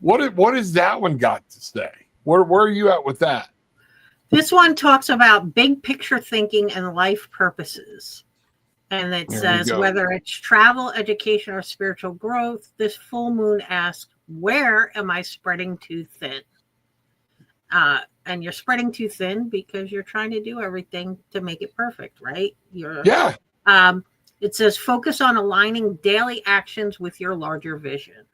what has that one got to say? Where are you at with that? This one talks about big picture thinking and life purposes. And it says whether it's travel, education, or spiritual growth, this full moon asks, where am I spreading too thin? And you're spreading too thin because you're trying to do everything to make it perfect, right? It says focus on aligning daily actions with your larger vision.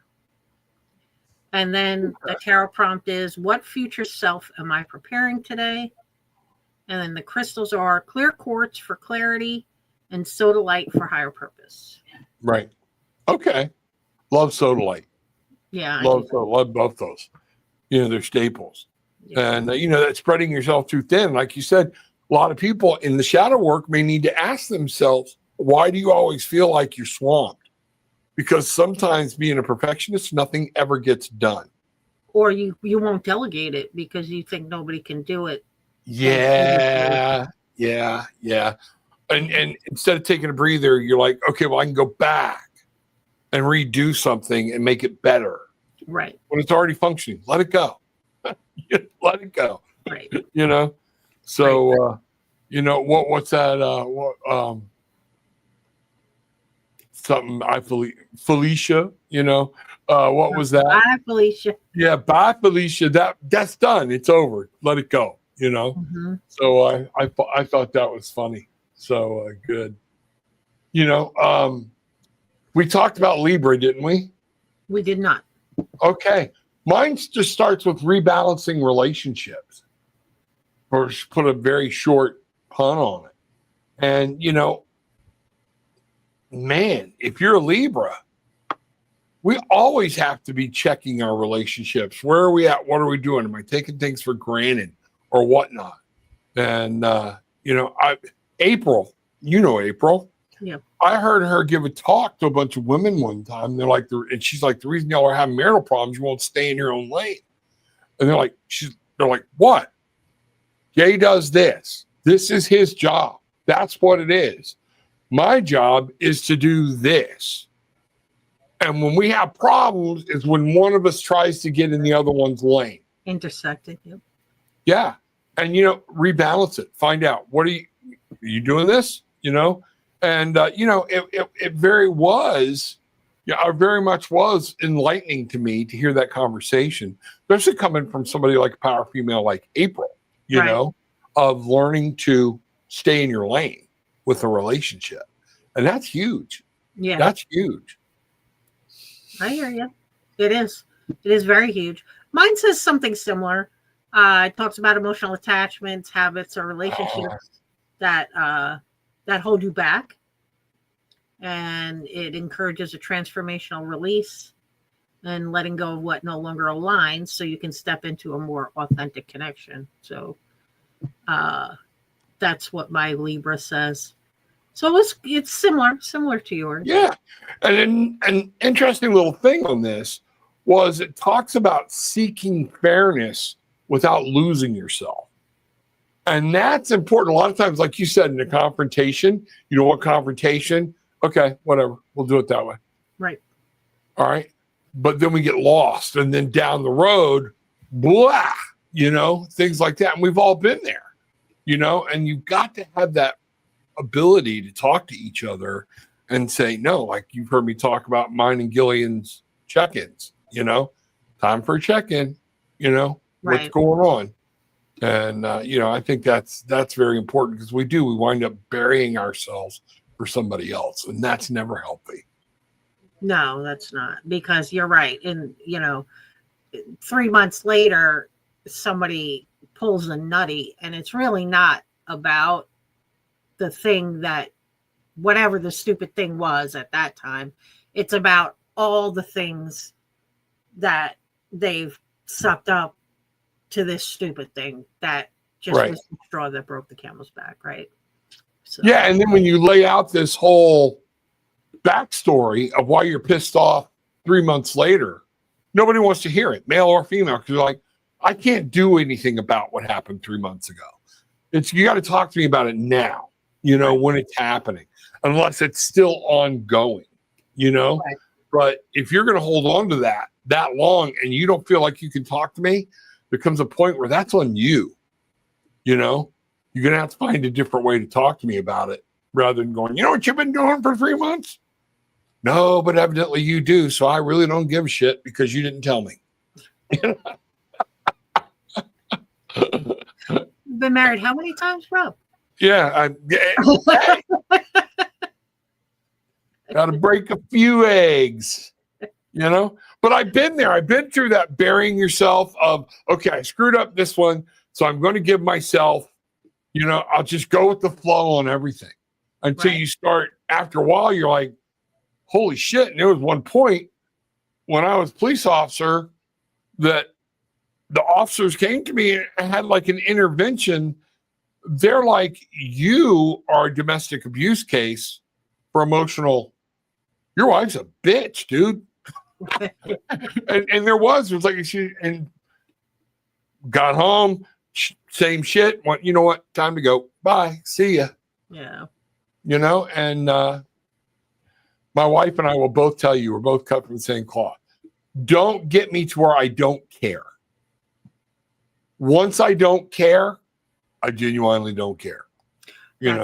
And then the tarot prompt is, what future self am I preparing today? And then the crystals are clear quartz for clarity and sodalite for higher purpose. Right. Okay. Love sodalite. Yeah. Love both those. They're staples. Yeah. And, that spreading yourself too thin, like you said, a lot of people in the shadow work may need to ask themselves, why do you always feel like you're swamped? Because sometimes being a perfectionist, nothing ever gets done. Or you won't delegate it because you think nobody can do it. Yeah. And instead of taking a breather, you're like, okay, well, I can go back and redo something and make it better. Right. When it's already functioning, let it go. Let it go. Right. So, what's that? Something Felicia, what was that? Bye, Felicia. Yeah. Bye, Felicia. That's done. It's over. Let it go, Mm-hmm. So I thought that was funny. So good. We talked about Libra, didn't we? We did not. Okay. Mine just starts with rebalancing relationships, or put a very short pun on it. And, man, if you're a Libra, we always have to be checking our relationships. Where are we at? What are we doing? Am I taking things for granted or whatnot? And, April, April. Yeah. I heard her give a talk to a bunch of women one time. They're like, and she's like, the reason y'all are having marital problems, you won't stay in your own lane. And they're like, what? Jay does this. This is his job. That's what it is. My job is to do this. And when we have problems is when one of us tries to get in the other one's lane. Intersecting. Yep. Yeah. and rebalance it. Find out are you doing this? And it very much was enlightening to me to hear that conversation, especially coming from somebody like a power female like April. Of learning to stay in your lane with a relationship, and that's huge. Yeah, that's huge. I hear you. It is very huge. Mine says something similar. It talks about emotional attachments, habits, or relationships that hold you back, and it encourages a transformational release and letting go of what no longer aligns, so you can step into a more authentic connection. So that's what my Libra says. So it's similar to yours. Yeah. And an interesting little thing on this was it talks about seeking fairness without losing yourself. And that's important. A lot of times, like you said, in a confrontation, you don't want confrontation. Okay, whatever. We'll do it that way. Right. All right. But then we get lost. And then down the road, blah, things like that. And we've all been there, and you've got to have that ability to talk to each other and say, no, like you've heard me talk about mine and Gillian's check-ins, time for a check-in, what's going on. And, I think that's very important because we wind up burying ourselves for somebody else, and that's never healthy. No, that's not, because you're right. And, 3 months later, somebody pulls a nutty, and it's really not about the thing that, whatever the stupid thing was at that time, it's about all the things that they've sucked up to this stupid thing that just was the straw that broke the camel's back, right? So. Yeah, and then when you lay out this whole backstory of why you're pissed off 3 months later, nobody wants to hear it, male or female, because you're like, I can't do anything about what happened 3 months ago. You got to talk to me about it now, when it's happening, unless it's still ongoing, Right. But if you're going to hold on to that long and you don't feel like you can talk to me, there comes a point where that's on you. You're going to have to find a different way to talk to me about it rather than going, what you've been doing for 3 months? No, but evidently you do. So I really don't give a shit because you didn't tell me. You've been married how many times, Rob? Yeah. Got to break a few eggs, But I've been there. I've been through that burying yourself of, okay, I screwed up this one, so I'm going to give myself, I'll just go with the flow on everything until you start. After a while, you're like, holy shit. And there was one point when I was a police officer that the officers came to me and had like an intervention. They're like, you are a domestic abuse case for emotional. Your wife's a bitch, dude. and there was like, and got home, same shit. Went, you know what? Time to go. Bye. See ya. Yeah. And my wife and I will both tell you, we're both cut from the same cloth. Don't get me to where I don't care. Once I don't care, I genuinely don't care. You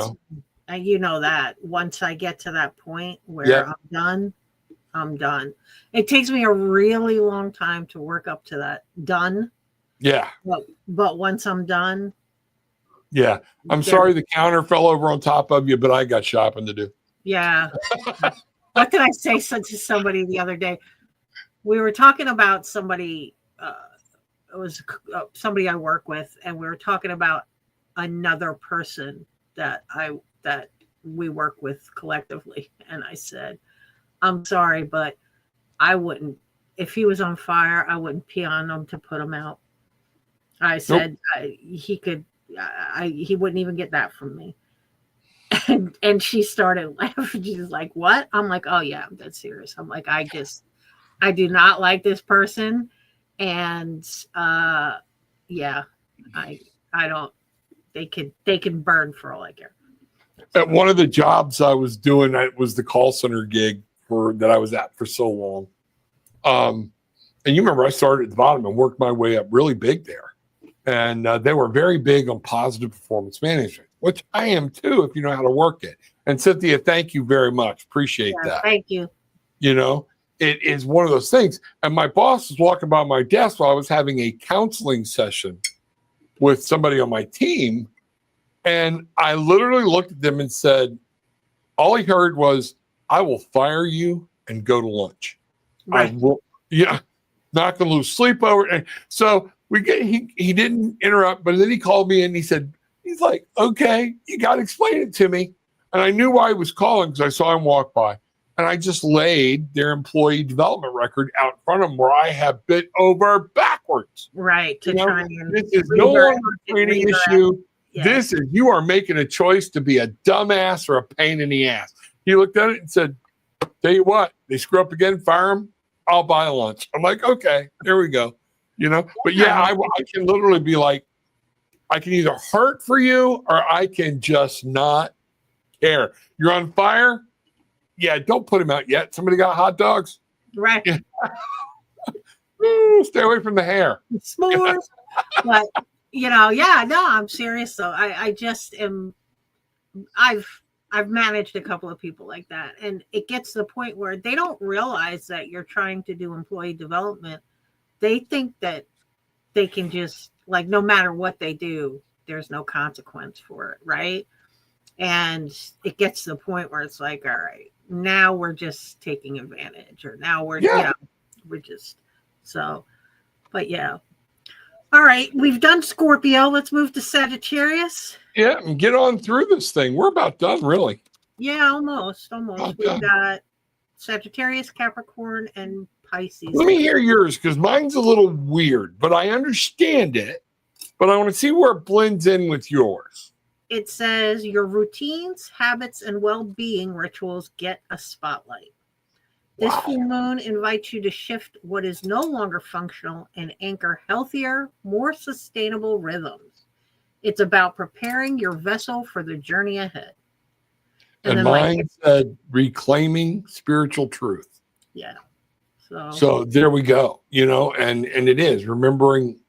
know that once I get to that point where I'm done. It takes me a really long time to work up to that done. Yeah. But once I'm done. Yeah. I'm sorry the counter fell over on top of you, but I got shopping to do. Yeah. What did I say to somebody the other day? We were talking about somebody, it was somebody I work with, and we were talking about another person that we work with collectively. And I said, I'm sorry, but I wouldn't, if he was on fire, I wouldn't pee on him to put him out. I said, nope. He wouldn't even get that from me. And she started laughing. She's like, what? I'm like, oh yeah, I'm dead serious. I'm like, I do not like this person. And yeah, I don't, they can burn for all I care. At one of the jobs I was doing, it was the call center gig that I was at for so long. And you remember I started at the bottom and worked my way up really big there. And they were very big on positive performance management, which I am too, if you know how to work it. And Cynthia, thank you very much. Appreciate that. Thank you. You know, it is one of those things. And my boss was walking by my desk while I was having a counseling session with somebody on my team. And I literally looked at them and said, all he heard was, I will fire you and go to lunch. Right. I will, not going to lose sleep over it. And so he didn't interrupt, but then he called me and he's like, okay, you got to explain it to me. And I knew why he was calling because I saw him walk by. And I just laid their employee development record out in front of them where I have bent over backwards. Right. To try and this is no longer a training issue. Yeah. This is, you are making a choice to be a dumbass or a pain in the ass. He looked at it and said, tell you what, they screw up again, fire them, I'll buy a lunch. I'm like, okay, there we go. But I can literally be like, I can either hurt for you or I can just not care. You're on fire? Yeah, don't put him out yet. Somebody got hot dogs? Right. Yeah. Stay away from the hair. S'mores. But, I'm serious though. I just am, I've managed a couple of people like that. And it gets to the point where they don't realize that you're trying to do employee development. They think that they can just, like, no matter what they do, there's no consequence for it, right? And it gets to the point where it's like, all right, now we're just taking advantage, or now we're just so. But yeah. All right, we've done Scorpio. Let's move to Sagittarius. Yeah, and get on through this thing. We're about done, really. Yeah, almost. We've got Sagittarius, Capricorn, and Pisces. Let me hear yours, because mine's a little weird, but I understand it. But I want to see where it blends in with yours. It says your routines, habits, and well-being rituals get a spotlight. This full moon invites you to shift what is no longer functional and anchor healthier, more sustainable rhythms. It's about preparing your vessel for the journey ahead. And mine said reclaiming spiritual truth. Yeah. So there we go. And it is remembering.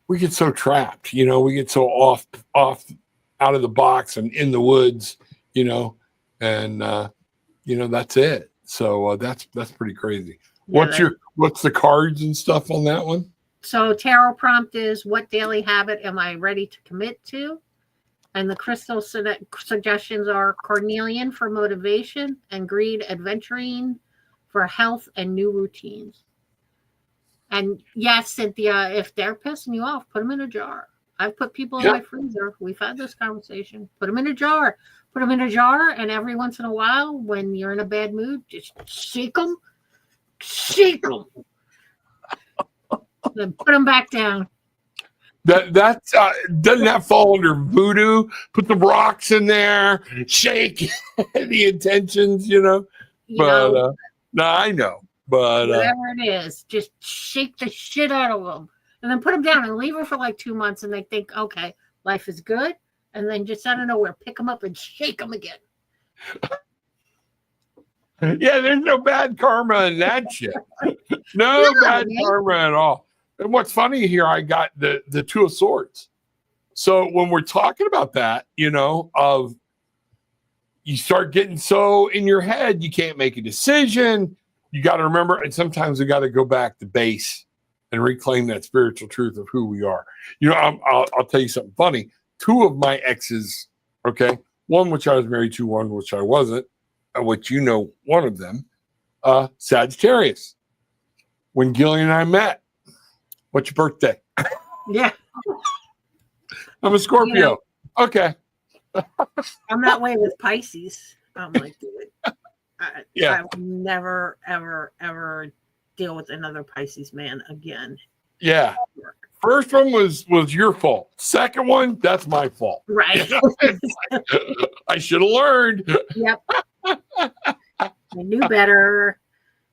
We get so trapped, we get so off out of the box and in the woods, and that's it. So that's pretty crazy. Yeah, what's the cards and stuff on that one? So tarot prompt is, what daily habit am I ready to commit to? And the crystal suggestions are cornelian for motivation and greed, adventuring for health and new routines. And yes, Cynthia, if they're pissing you off, put them in a jar. I've put people in my freezer. We've had this conversation. Put them in a jar. Put them in a jar, and every once in a while, when you're in a bad mood, just shake them. Shake them. Then put them back down. That's doesn't that fall under voodoo? Put the rocks in there, shake the intentions, No, I know. But whatever it is, just shake the shit out of them, and then put them down and leave them for like 2 months, and they think, okay, life is good, and then just out of nowhere, pick them up and shake them again. Yeah, there's no bad karma in that shit. No bad karma at all. And what's funny here, I got the Two of Swords. So when we're talking about that, of you start getting so in your head, you can't make a decision. You got to remember, and sometimes we got to go back to base and reclaim that spiritual truth of who we are. I'll tell you something funny. 2 of my exes, okay, one which I was married to, one which I wasn't, which one of them, Sagittarius. When Gillian and I met, what's your birthday? Yeah. I'm a Scorpio. Yeah. Okay. I'm that way with Pisces. I'm like, dude. I will never, ever, ever deal with another Pisces man again. Yeah. First one was your fault. Second one, that's my fault. Right. I should have learned. Yep. I knew better.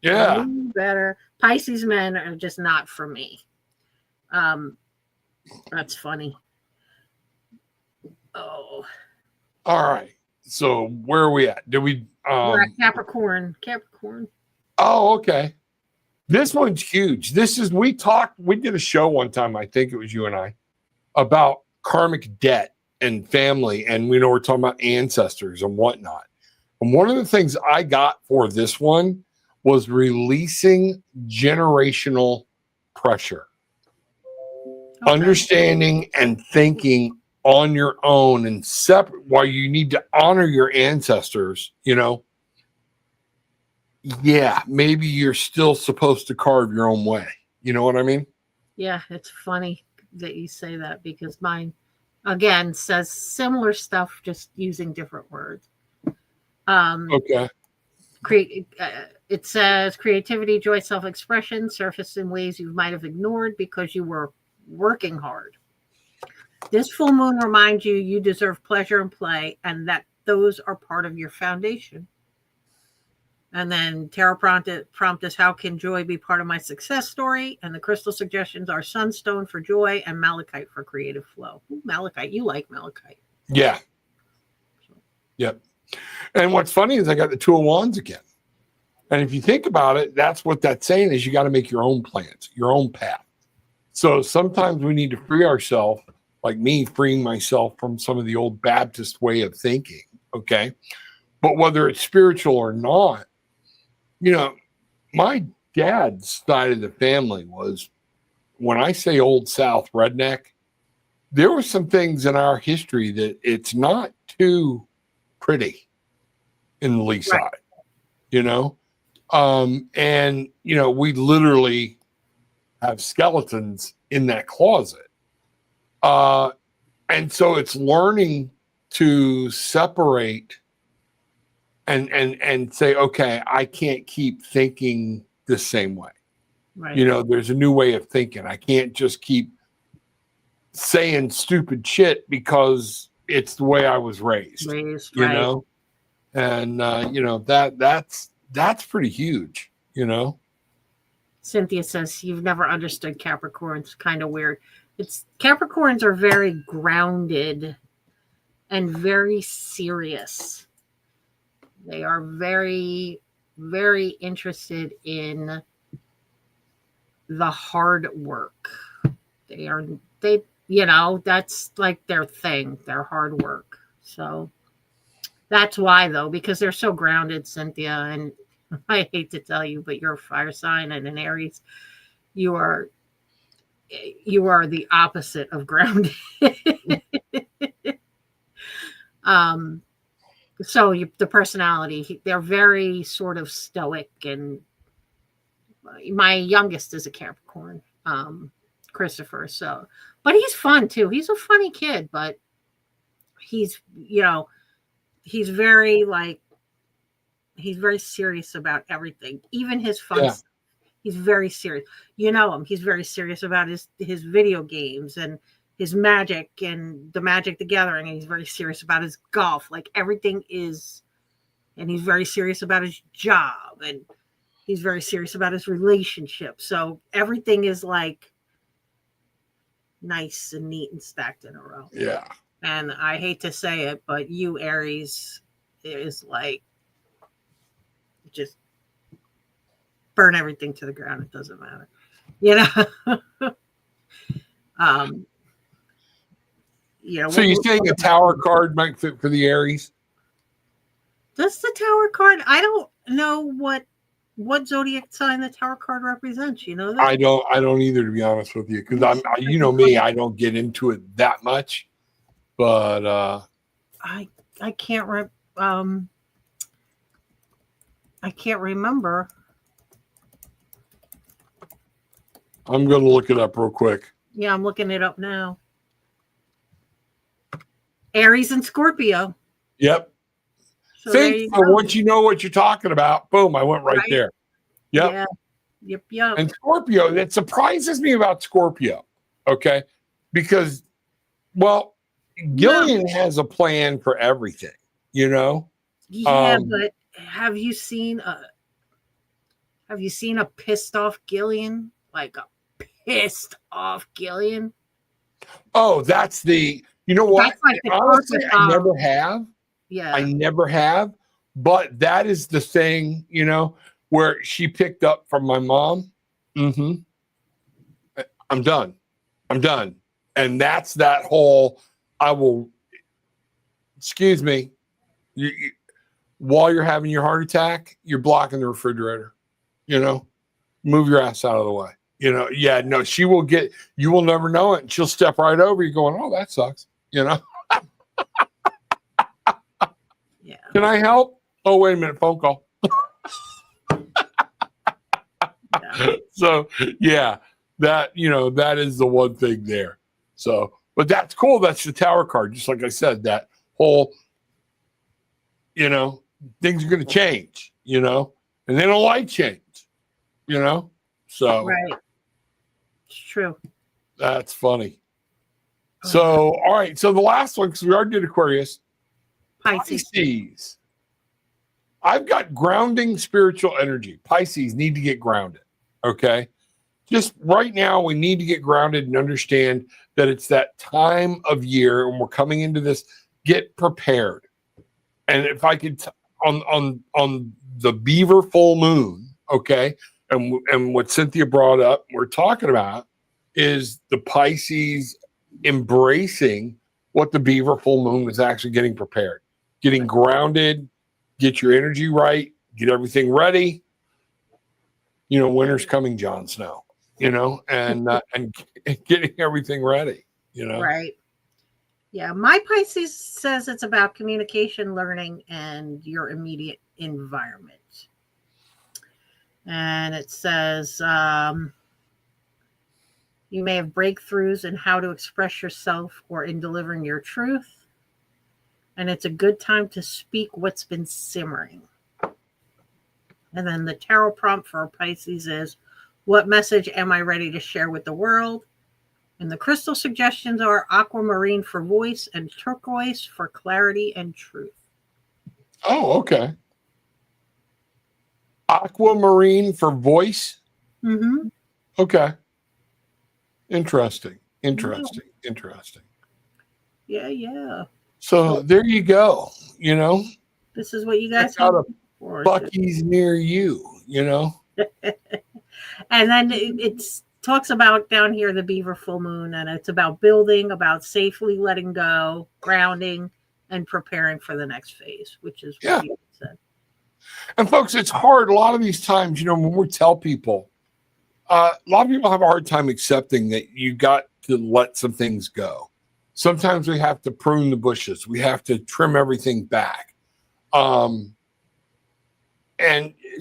Yeah. I knew better. Pisces men are just not for me. That's funny. Oh. All right. So where are we at? Did we we're at Capricorn. Oh, okay. This one's huge. We did a show one time, I think it was you and I, about karmic debt and family. And we're talking about ancestors and whatnot. And one of the things I got for this one was releasing generational pressure, understanding and thinking on your own and separate, while you need to honor your ancestors, yeah, maybe you're still supposed to carve your own way. You know what I mean? Yeah, it's funny that you say that because mine, again, says similar stuff, just using different words. Okay. It says creativity, joy, self-expression surface in ways you might have ignored because you were working hard. This full moon reminds you deserve pleasure and play, and that those are part of your foundation. And then tarot prompt is, how can joy be part of my success story? And the crystal suggestions are sunstone for joy and malachite for creative flow. Ooh, malachite, you like malachite. Yeah. Yep. And what's funny is I got the Two of Wands again. And if you think about it, that's what that's saying is you got to make your own plans, your own path. So sometimes we need to free ourselves, like me freeing myself from some of the old Baptist way of thinking. Okay. But whether it's spiritual or not, my dad's side of the family was, when I say old South redneck, there were some things in our history that it's not too pretty in the Lee side, and, we literally have skeletons in that closet. And so it's learning to separate and say, okay, I can't keep thinking the same way. Right. There's a new way of thinking. I can't just keep saying stupid shit because it's the way I was raised, right. And that's pretty huge, Cynthia says you've never understood Capricorns. Kind of weird. Capricorns are very grounded and very serious. They are very, very interested in the hard work. That's like their thing, their hard work. So that's why, though, because they're so grounded, Cynthia. And I hate to tell you, but you're a fire sign and an Aries. You are the opposite of grounded. So the personality, they're very sort of stoic, and my youngest is a Capricorn, Christopher. So, but he's fun too. He's a funny kid, but he's very he's very serious about everything, even his fun stuff. He's very serious. Him. He's very serious about his video games and his magic and the Magic the Gathering. And he's very serious about his golf. Like everything is, and he's very serious about his job, and he's very serious about his relationship. So everything is like nice and neat and stacked in a row. Yeah. And I hate to say it, but you, Aries, is like just burn everything to the ground. It doesn't matter. So you're saying a Tower card might fit for the Aries? Does the Tower card? I don't know what zodiac sign the Tower card represents. You know that? I don't either, to be honest with you, because I'm me, I don't get into it that much. But I can't remember. I'm going to look it up real quick. Yeah, I'm looking it up now. Aries and Scorpio. Yep. So once you know what you're talking about, boom, I went right there. Yep. Yeah. Yep. And Scorpio, that surprises me about Scorpio. Okay. Because, well, Gillian has a plan for everything, Yeah, but have you seen a pissed off Gillian? Like a pissed off Gillian? Oh, that's the, you know what? Honestly, I never have. Yeah. I never have. But that is the thing, where she picked up from my mom. I'm done. And that's that whole, excuse me, while you're having your heart attack, you're blocking the refrigerator, move your ass out of the way. She will you will never know it. She'll step right over you going, oh, that sucks. Yeah. Can I help? Oh, wait a minute. Phone call. So, yeah, that is the one thing there. So, but that's cool. That's the Tower card. Just like I said, that whole, things are going to change, and they don't like change, so. Right. It's true. That's funny. So, all right. So the last one, because we already did Aquarius. Pisces. I've got grounding spiritual energy. Pisces need to get grounded. Okay. Just right now, we need to get grounded and understand that it's that time of year and we're coming into this. Get prepared. And if I could, on the Beaver full moon, okay, and what Cynthia brought up, we're talking about is the Pisces embracing what the Beaver full moon is actually getting prepared, getting grounded, get your energy right, get everything ready. Winter's coming, Jon Snow, and getting everything ready, Right. Yeah. My Pisces says it's about communication, learning, and your immediate environment. And it says you may have breakthroughs in how to express yourself or in delivering your truth. And it's a good time to speak what's been simmering. And then the tarot prompt for Pisces is, what message am I ready to share with the world? And the crystal suggestions are aquamarine for voice and turquoise for clarity and truth. Oh, okay. Aquamarine for voice? Mm-hmm. Okay. Interesting. Yeah. So there you go. This is what you guys have have for Buc-ee's near you, And then it talks about down here the Beaver full moon, and it's about building, about safely letting go, grounding, and preparing for the next phase, which is what you said. And folks, it's hard a lot of these times, when we tell people, a lot of people have a hard time accepting that you got to let some things go. Sometimes we have to prune the bushes. We have to trim everything back. And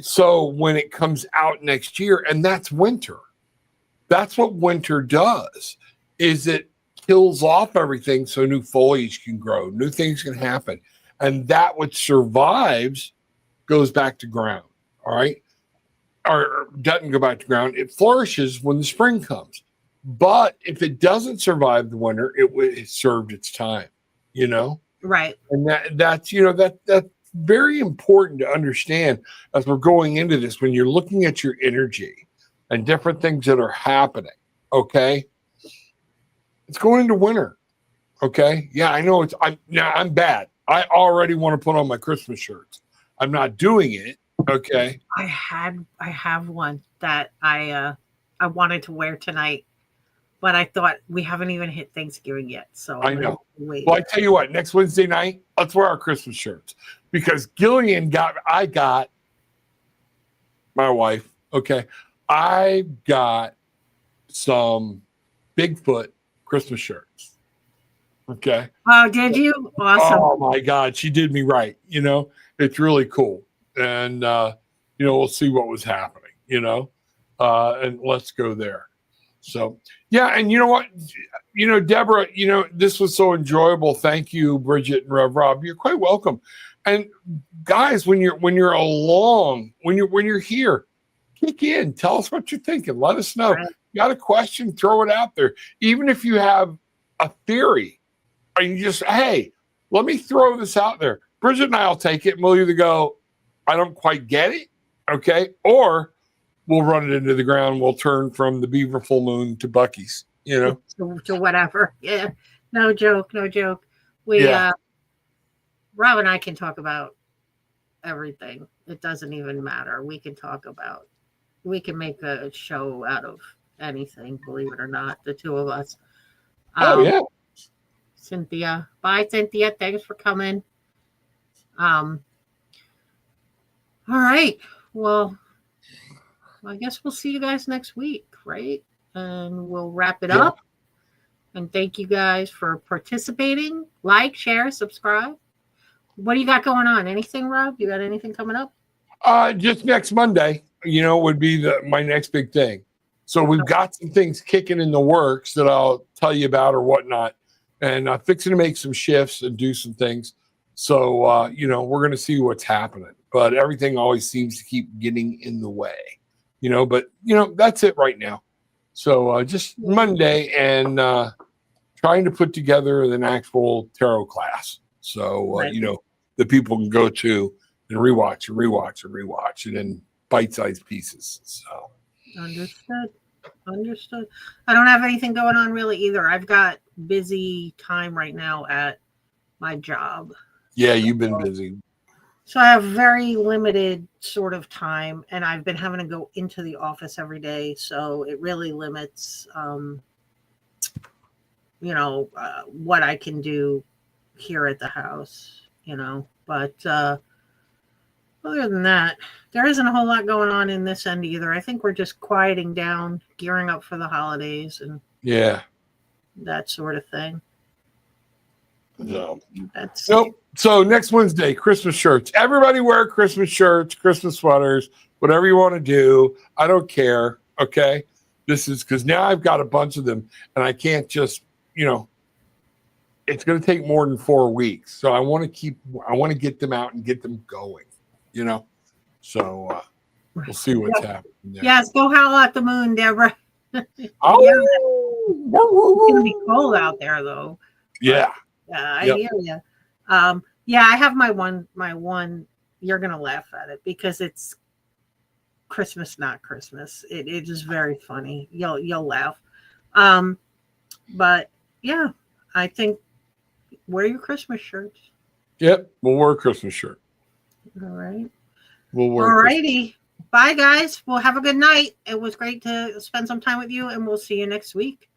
so when it comes out next year, and that's winter, that's what winter does, is it kills off everything so new foliage can grow, new things can happen. And that which survives goes back to ground, all right? Or doesn't go back to ground. It flourishes when the spring comes. But if it doesn't survive the winter, it served its time, Right. And that's very important to understand as we're going into this. When you're looking at your energy and different things that are happening, okay? It's going into winter, okay? Yeah, I know I'm bad. I already want to put on my Christmas shirts. I'm not doing it, okay? I have one that I wanted to wear tonight, but I thought we haven't even hit Thanksgiving yet. So I know. Well, I tell you what, next Wednesday night, let's wear our Christmas shirts because Gillian got my wife. Okay. I got some Bigfoot Christmas shirts. Okay. Oh, did you? Awesome. Oh my God. She did me right. It's really cool. And, we'll see what was happening, and let's go there. So, yeah. And you know what, Deborah, this was so enjoyable. Thank you, Brigitte and Rev Rob. You're quite welcome. And guys, when you're here, kick in, tell us what you're thinking. Let us know. Right. You got a question, throw it out there. Even if you have a theory, or you just, hey, let me throw this out there. Bridget and I will take it, and we'll either go, I don't quite get it, okay, or we'll run it into the ground. We'll turn from the Beaver full moon to Buc-ee's, to whatever. Yeah, no joke. We Rob and I can talk about everything. It doesn't even matter. We can make a show out of anything, believe it or not, the two of us. Oh yeah. Cynthia. Bye, Cynthia. Thanks for coming. All right. Well, I guess we'll see you guys next week, right? And we'll wrap it up. And thank you guys for participating. Like, share, subscribe. What do you got going on? Anything, Rob? You got anything coming up? Just next Monday, would be my next big thing. So we've got some things kicking in the works that I'll tell you about or whatnot. And I'm fixing to make some shifts and do some things. So, we're going to see what's happening. But everything always seems to keep getting in the way, But, that's it right now. So just Monday and trying to put together an actual tarot class. So, the people can go to and rewatch and then bite-sized pieces. So Understood. I don't have anything going on really either. I've got busy time right now at my job. Yeah, you've been busy. So I have very limited sort of time, and I've been having to go into the office every day. So it really limits, what I can do here at the house, but other than that, there isn't a whole lot going on in this end either. I think we're just quieting down, gearing up for the holidays and that sort of thing. No. So next Wednesday, Christmas shirts. Everybody wear Christmas shirts, Christmas sweaters, whatever you want to do. I don't care. Okay. This is because now I've got a bunch of them and I can't just, it's going to take more than 4 weeks. So I want to get them out and get them going, So we'll see what's happening there. Yes. Go howl at the moon, Deborah. It's going to be cold out there though. Yeah. I hear you. I have my one, you're going to laugh at it because it's Christmas, not Christmas. It is very funny. You'll laugh. But yeah, I think wear your Christmas shirts. Yep. We'll wear a Christmas shirt. All right. We'll wear. All righty. Bye guys. Well, have a good night. It was great to spend some time with you and we'll see you next week.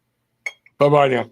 Bye-bye now.